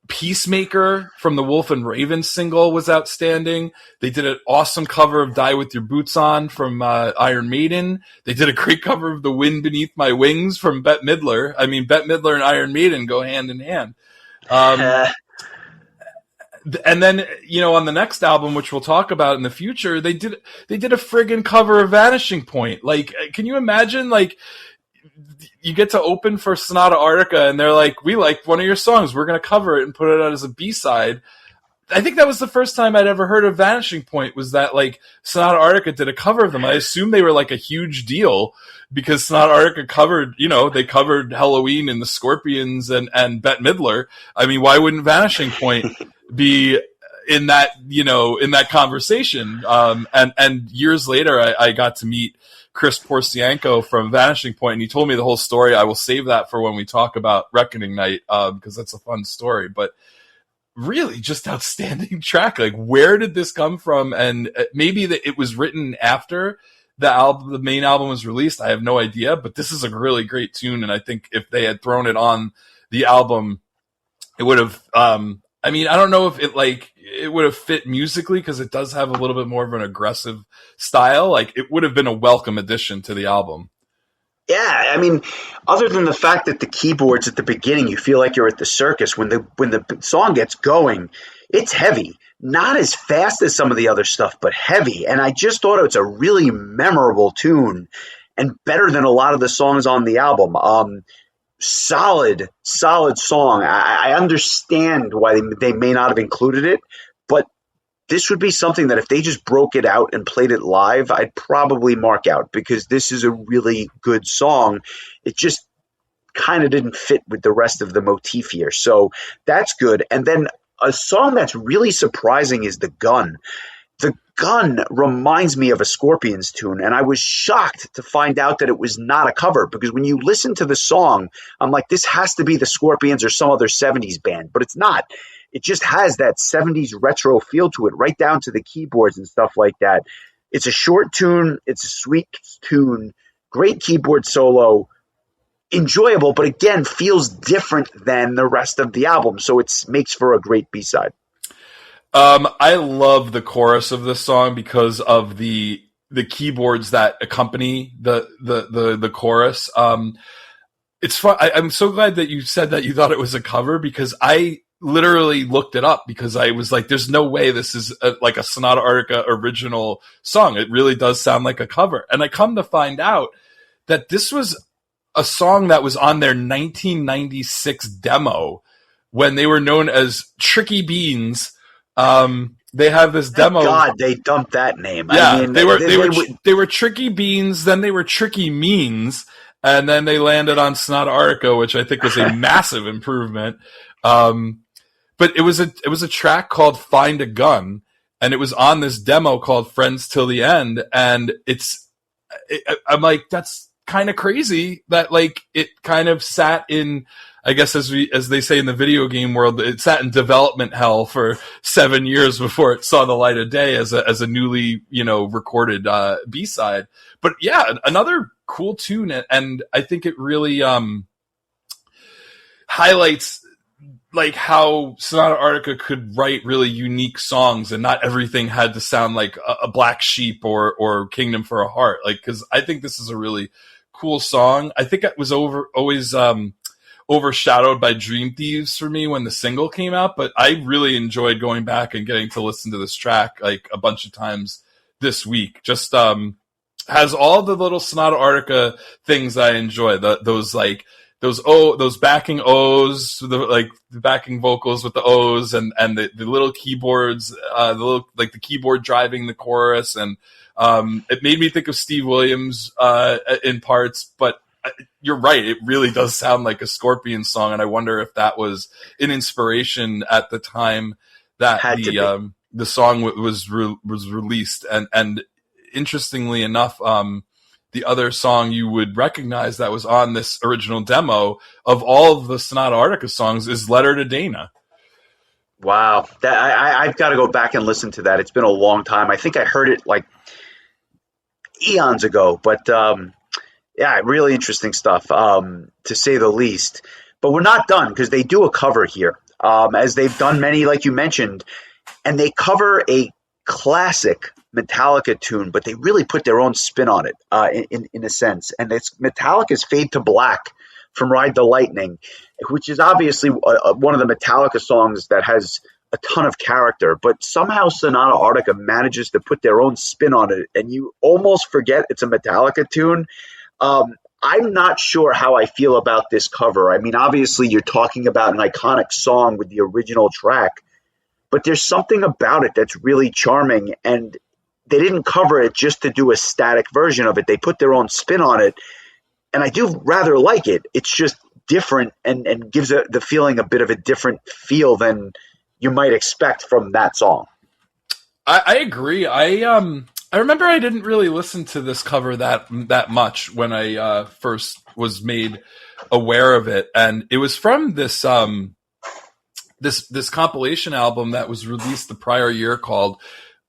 Peacemaker from the Wolf and Raven single was outstanding. They did an awesome cover of Die With Your Boots On from Iron Maiden. They did a great cover of The Wind Beneath My Wings from Bette Midler. I mean, Bette Midler and Iron Maiden go hand in hand. And then, on the next album, which we'll talk about in the future, they did a friggin' cover of Vanishing Point. Like, can you imagine, like, you get to open for Sonata Arctica and they're like, we like one of your songs, we're going to cover it and put it out as a B-side. I think that was the first time I'd ever heard of Vanishing Point, was that, like, Sonata Arctica did a cover of them. I assumed they were like a huge deal because Sonata Arctica covered, they covered Halloween and the Scorpions and Bette Midler. I mean, why wouldn't Vanishing Point be in that, in that conversation. And years later, I got to meet Chris Porcianco from Vanishing Point, and he told me the whole story. I will save that for when we talk about Reckoning Night, because that's a fun story. But really, just outstanding track. Like, where did this come from? And maybe that it was written after the main album was released. I have no idea, but this is a really great tune. And I think if they had thrown it on the album, it would have, I don't know if it would have fit musically, because it does have a little bit more of an aggressive style. Like, it would have been a welcome addition to the album. Yeah, other than the fact that the keyboards at the beginning, you feel like you're at the circus. When the song gets going, it's heavy. Not as fast as some of the other stuff, but heavy. And I just thought it was a really memorable tune and better than a lot of the songs on the album. Solid song. I understand why they may not have included it, but this would be something that if they just broke it out and played it live, I'd probably mark out, because this is a really good song. It just kind of didn't fit with the rest of the motif here. So that's good. And then a song that's really surprising is The Gun. The Gun reminds me of a Scorpions tune, and I was shocked to find out that it was not a cover, because when you listen to the song, I'm like, this has to be the Scorpions or some other 70s band, but it's not. It just has that 70s retro feel to it, right down to the keyboards and stuff like that. It's a short tune. It's a sweet tune. Great keyboard solo. Enjoyable, but again, feels different than the rest of the album, so it makes for a great B-side. I love the chorus of this song because of the keyboards that accompany the chorus. It's fun. I'm so glad that you said that you thought it was a cover, because I literally looked it up, because I was like, there's no way this is like a Sonata Arctica original song. It really does sound like a cover. And I come to find out that this was a song that was on their 1996 demo when they were known as Tricky Beans. They have this demo. God, they dumped that name. Yeah, they were Tricky Beans, then they were Tricky Means, and then they landed on Sonata Arctica, which I think was a massive improvement. But it was a track called Find a Gun, and it was on this demo called Friends Till the End, and I'm like, that's kind of crazy that like it kind of sat in, I guess as they say in the video game world, it sat in development hell for 7 years before it saw the light of day as a newly recorded B-side. But yeah, another cool tune, and I think it really highlights like how Sonata Arctica could write really unique songs, and not everything had to sound like a Black Sheep or Kingdom for a Heart. Like, because I think this is a really cool song. I think it was always overshadowed by Dream Thieves for me when the single came out, but I really enjoyed going back and getting to listen to this track like a bunch of times this week. Just has all the little Sonata Arctica things I enjoy. Those backing O's, the backing vocals with the O's, and the little keyboards, the keyboard driving the chorus, and it made me think of Steve Williams in parts. But you're right, it really does sound like a Scorpions song, and I wonder if that was an inspiration at the time that the song was released. And interestingly enough, the other song you would recognize that was on this original demo of all of the Sonata Arctica songs is Letter to Dana. Wow. I've got to go back and listen to that. It's been a long time. I think I heard it like eons ago, but yeah, really interesting stuff, to say the least. But we're not done, because they do a cover here, as they've done many, like you mentioned, and they cover a classic Metallica tune, but they really put their own spin on it, in a sense. And it's Metallica's Fade to Black from Ride the Lightning, which is obviously one of the Metallica songs that has a ton of character, but somehow Sonata Arctica manages to put their own spin on it, and you almost forget it's a Metallica tune. I'm not sure how I feel about this cover. I mean, obviously you're talking about an iconic song with the original track, but there's something about it that's really charming, and they didn't cover it just to do a static version of it. They put their own spin on it, and I do rather like it. It's just different and gives the feeling a bit of a different feel than you might expect from that song. I agree. I remember I didn't really listen to this cover that much when I first was made aware of it, and it was from this compilation album that was released the prior year called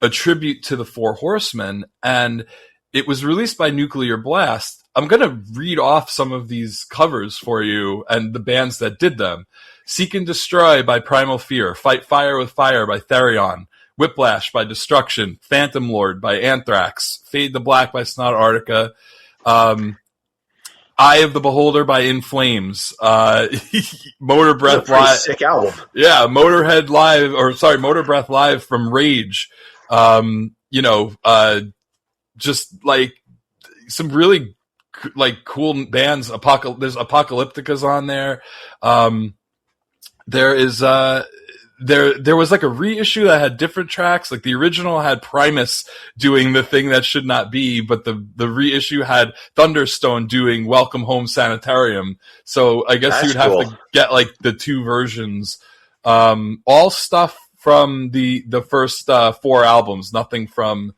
A Tribute to the Four Horsemen, and it was released by Nuclear Blast. I'm going to read off some of these covers for you and the bands that did them. Seek and Destroy by Primal Fear, Fight Fire with Fire by Therion, Whiplash by Destruction, Phantom Lord by Anthrax, Fade to Black by Sonata Arctica, Eye of the Beholder by In Flames, Motor Breath Live. Sick album. Yeah, Motor Breath Live from Rage. Just like some really like cool bands. There's Apocalyptica's on there. There is there was like a reissue that had different tracks. Like the original had Primus doing The Thing That Should Not Be, but the reissue had Thunderstone doing Welcome Home Sanitarium. So I guess you'd have to get like the two versions. All stuff from the first 4 albums, nothing from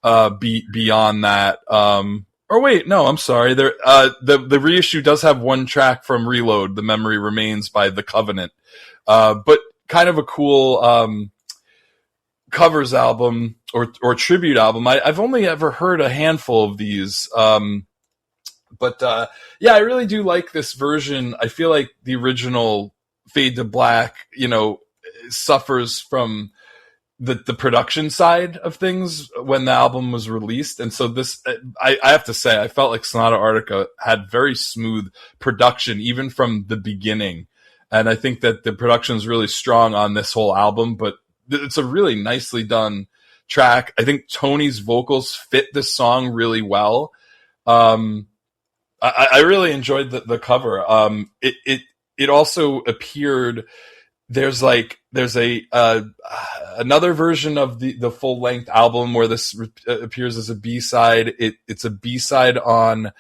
beyond that. Or wait, no, I'm sorry. The reissue does have one track from Reload, The Memory Remains by The Covenant. But kind of a cool covers album or tribute album. I've only ever heard a handful of these. But yeah, I really do like this version. I feel like the original Fade to Black, suffers from the production side of things when the album was released. And so this, I have to say, I felt like Sonata Arctica had very smooth production, even from the beginning. And I think that the production is really strong on this whole album, but it's a really nicely done track. I think Tony's vocals fit this song really well. I really enjoyed the cover. It also appeared, there's another version of the full length album where this appears as a B-side. It's a B-side on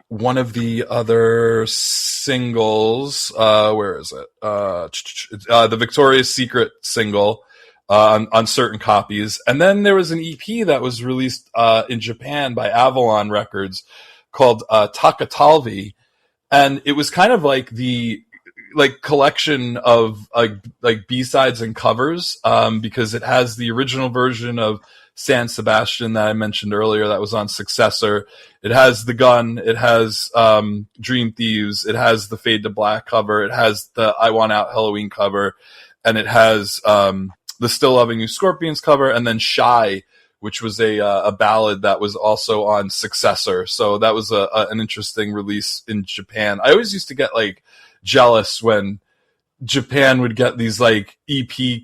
one of the other singles. Where is it? The Victoria's Secret single on certain copies. And then there was an EP that was released in Japan by Avalon Records called Takatalvi. And it was kind of like the collection of like B-sides and covers, because it has the original version of San Sebastian that I mentioned earlier that was on Successor. It has The Gun. It has Dream Thieves. It has the Fade to Black cover. It has the I Want Out Halloween cover. And it has the Still Loving You Scorpions cover, and then Shy, which was a ballad that was also on Successor. So that was an interesting release in Japan. I always used to get jealous when Japan would get these EP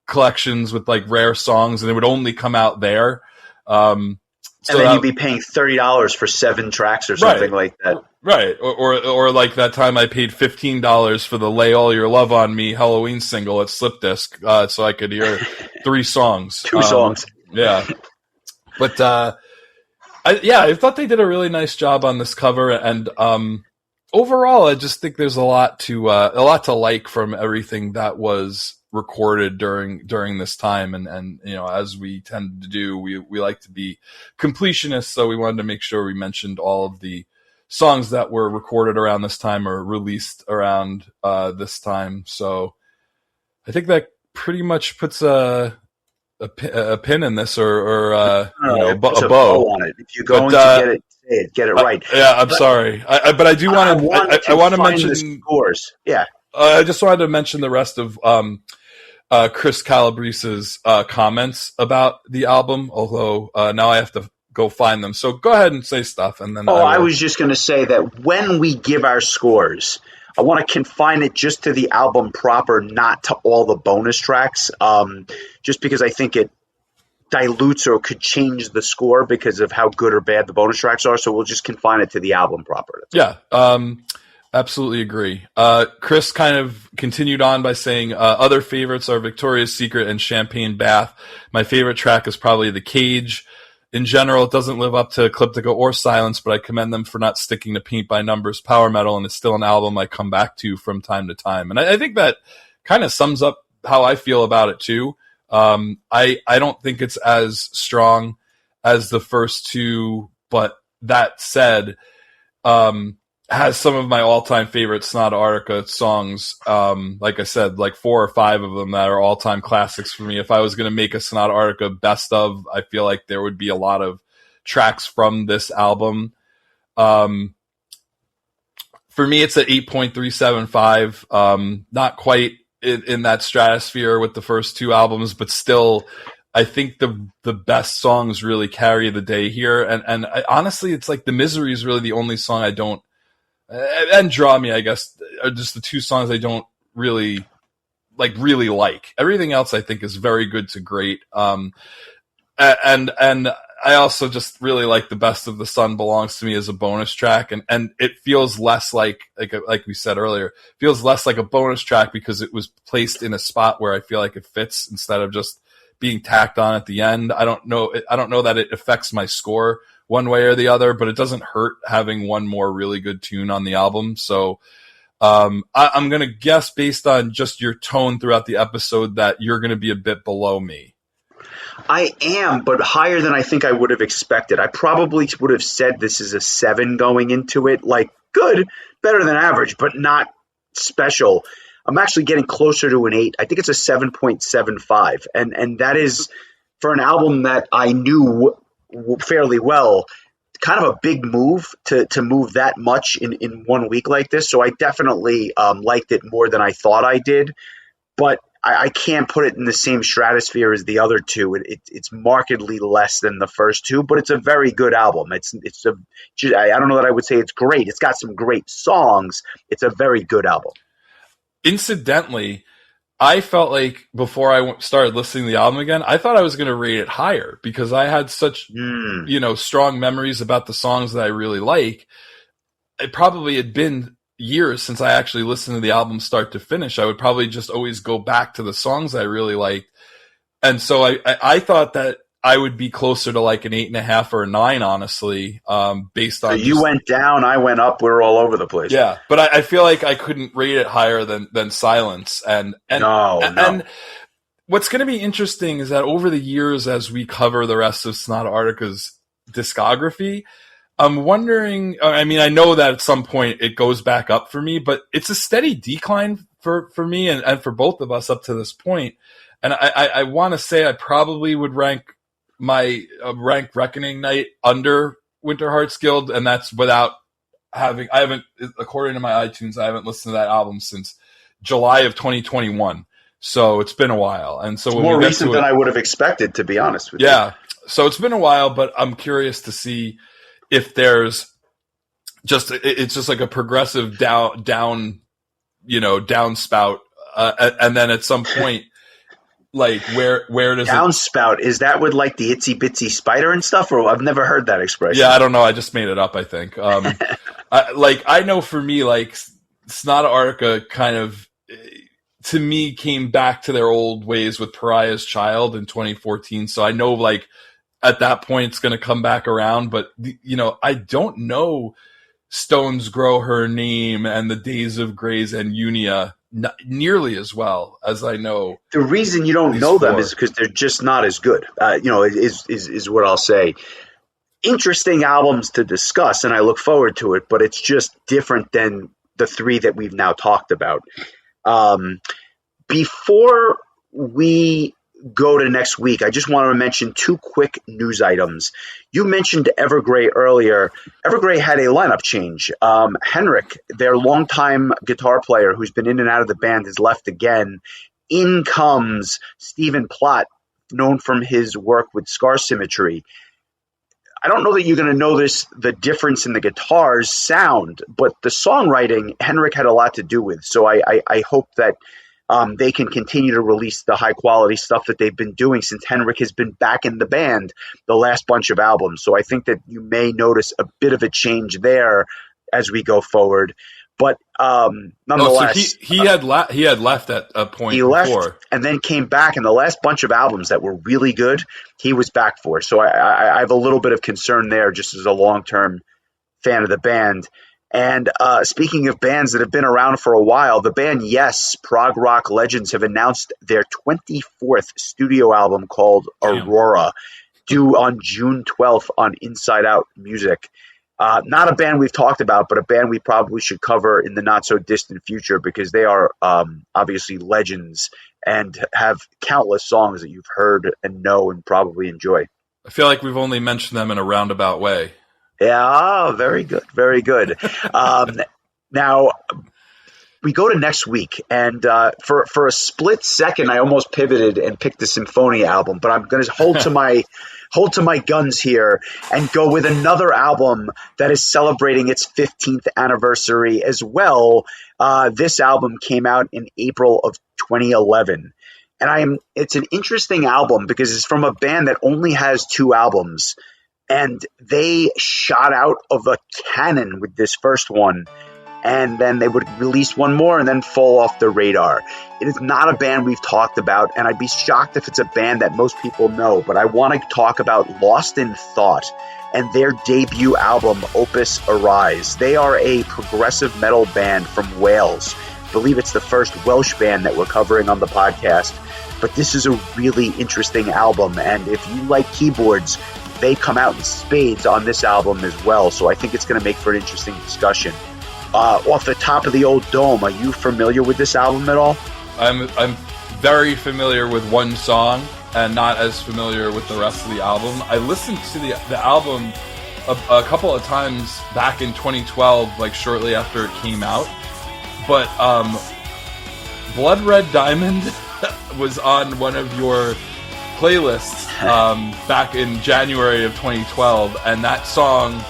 collections with rare songs, and it would only come out there. And then you'd be paying $30 for 7 tracks or something like that. Right. Or like that time I paid $15 for the Lay All Your Love on Me Halloween single at Slipdisc, so I could hear 3 songs. 2 songs. Yeah. But I thought they did a really nice job on this cover, and overall I just think there's a lot to like from everything that was recorded during this time, and as we tend to do, we like to be completionists, so we wanted to make sure we mentioned all of the songs that were recorded around this time or released around this time. So I think that pretty much puts a pin in this, or a bow on it. If you're going to get it right. I'm sorry, but I do want to. I want to mention the scores. Yeah, I just wanted to mention the rest of Chris Calabrese's comments about the album. Although now I have to go find them. So go ahead and say stuff, and then. I was just going to say that when we give our scores, I want to confine it just to the album proper, not to all the bonus tracks, just because I think it dilutes or could change the score because of how good or bad the bonus tracks are. So we'll just confine it to the album proper. Yeah, absolutely agree. Chris kind of continued on by saying, other favorites are Victoria's Secret and Champagne Bath. My favorite track is probably The Cage. In general, it doesn't live up to Ecliptica or Silence, but I commend them for not sticking to paint by numbers power metal, and it's still an album I come back to from time to time. And I think that kind of sums up how I feel about it too. I don't think it's as strong as the first two, but that said, has some of my all-time favorite Sonata Arctica songs. Like I said, like 4 or 5 of them that are all-time classics for me. If I was going to make a Sonata Arctica best of, I feel like there would be a lot of tracks from this album. For me, it's at 8.375. Not quite in that stratosphere with the first 2 albums, but still, I think the best songs really carry the day here. And honestly, it's like The Misery is really the only song I don't, and Draw Me, I guess, are just the 2 songs I don't really like. Everything else I think is very good to great. And I also just really like The Best of the Sun Belongs to Me as a bonus track, and it feels less like we said earlier, feels less like a bonus track because it was placed in a spot where I feel like it fits instead of just being tacked on at the end. I don't know that it affects my score one way or the other, but it doesn't hurt having one more really good tune on the album. So I'm going to guess, based on just your tone throughout the episode, that you're going to be a bit below me. I am, but higher than I think I would have expected. I probably would have said this is a 7 going into it. Like, good, better than average, but not special. I'm actually getting closer to an 8. I think it's a 7.75. And that is, for an album that I knew fairly well, kind of a big move to move that much in 1 week like this. So I definitely liked it more than I thought I did. But I can't put it in the same stratosphere as the other 2. It's markedly less than the first 2, but it's a very good album. I don't know that I would say it's great. It's got some great songs. It's a very good album. Incidentally, I felt like before I started listening to the album again, I thought I was going to rate it higher because I had such strong memories about the songs that I really like. It probably had been years since I actually listened to the album start to finish. I would probably just always go back to the songs I really liked. And so I thought that I would be closer to like an 8.5 or a 9, honestly, based on. So you went down, I went up. We're all over the place. Yeah, but I feel like I couldn't rate it higher than Silence. And what's going to be interesting is that over the years, as we cover the rest of Sonata Arctica's discography, I'm wondering, I mean, I know that at some point it goes back up for me, but it's a steady decline for me and for both of us up to this point. And I want to say I probably would rank my Reckoning Night under Winterheart's Guild, and that's without according to my iTunes, I haven't listened to that album since July of 2021. So it's been a while. And so it's more recent than I would have expected, to be honest with you. Yeah. So it's been a while, but I'm curious to see if there's it's just like a progressive downspout, and then at some point, like where does downspout? Is that with like the itsy bitsy spider and stuff? Or I've never heard that expression. Yeah, I don't know. I just made it up, I think. I know for me, like Sonata Arctica kind of, to me, came back to their old ways with Pariah's Child in 2014. So I know, like, at that point it's going to come back around, but I don't know Stones Grow Her Name and The Days of Grays and Unia nearly as well as I know. The reason you don't know them is because they're just not as good. Is what I'll say. Interesting albums to discuss, and I look forward to it, but it's just different than the 3 that we've now talked about. Before we go to next week, I just want to mention 2 quick news items. You mentioned Evergrey earlier. Evergrey had a lineup change. Henrik, their longtime guitar player who's been in and out of the band, has left again. In comes Stephen Platt, known from his work with Scar Symmetry. I don't know that you're going to notice the difference in the guitar's sound, but the songwriting Henrik had a lot to do with. So I hope that they can continue to release the high-quality stuff that they've been doing since Henrik has been back in the band the last bunch of albums. So I think that you may notice a bit of a change there as we go forward. But nonetheless, so he had left at a point. He left and then came back, and the last bunch of albums that were really good, he was back for. So I have a little bit of concern there, just as a long-term fan of the band. And speaking of bands that have been around for a while, the band Yes, prog rock legends, have announced their 24th studio album called Aurora, due on June 12th on Inside Out Music. Not a band we've talked about, but a band we probably should cover in the not-so-distant future because they are obviously legends and have countless songs that you've heard and know and probably enjoy. I feel like we've only mentioned them in a roundabout way. Yeah, very good, very good. Now, we go to next week, and for a split second, I almost pivoted and picked the Symphonia album, but I'm going to hold to my guns here and go with another album that is celebrating its 15th anniversary as well. This album came out in April of 2011, and it's an interesting album because it's from a band that only has 2 albums, and they shot out of a cannon with this first one. And then they would release one more and then fall off the radar. It is not a band we've talked about, and I'd be shocked if it's a band that most people know, but I want to talk about Lost in Thought and their debut album, Opus Arise. They are a progressive metal band from Wales. I believe it's the first Welsh band that we're covering on the podcast, but this is a really interesting album, and if you like keyboards, they come out in spades on this album as well, so I think it's going to make for an interesting discussion. Off the top of the old dome, are you familiar with this album at all? I'm very familiar with one song and not as familiar with the rest of the album. I listened to the album a couple of times back in 2012, like shortly after it came out. But Blood Red Diamond was on one of your playlists back in January of 2012, and that song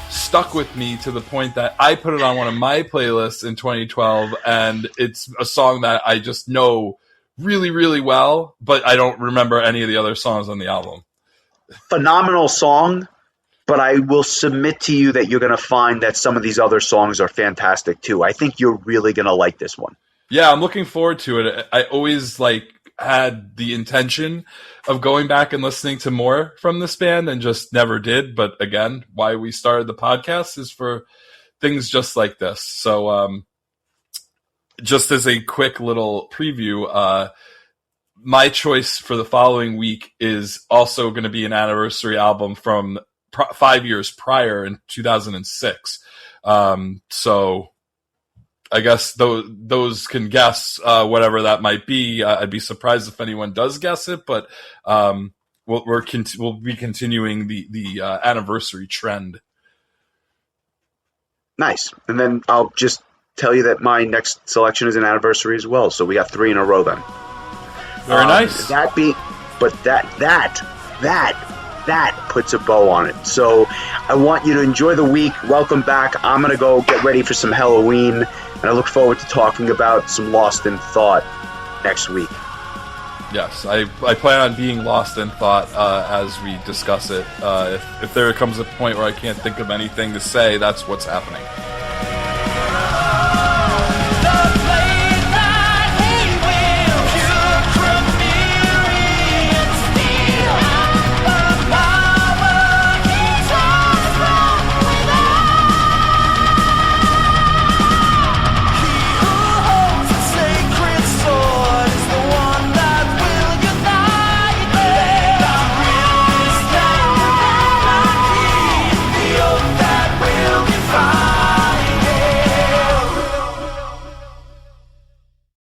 stuck with me to the point that I put it on one of my playlists in 2012, and it's a song that I just know really, really well, but I don't remember any of the other songs on the album. Phenomenal song, but I will submit to you that you're going to find that some of these other songs are fantastic too. I think you're really going to like this one. Yeah, I'm looking forward to it. I always had the intention of going back and listening to more from this band and just never did. But again, why we started the podcast is for things just like this. So just as a quick little preview, my choice for the following week is also going to be an anniversary album from 5 years prior in 2006. So I guess those can guess whatever that might be. I'd be surprised if anyone does guess it, but we'll be continuing the anniversary trend. Nice. And then I'll just tell you that my next selection is an anniversary as well. So we got 3 in a row then. Very nice. That puts a bow on it. So I want you to enjoy the week. Welcome back. I'm going to go get ready for some Halloween, and I look forward to talking about some Lost in Thought next week. Yes, I plan on being lost in thought as we discuss it. If there comes a point where I can't think of anything to say, that's what's happening.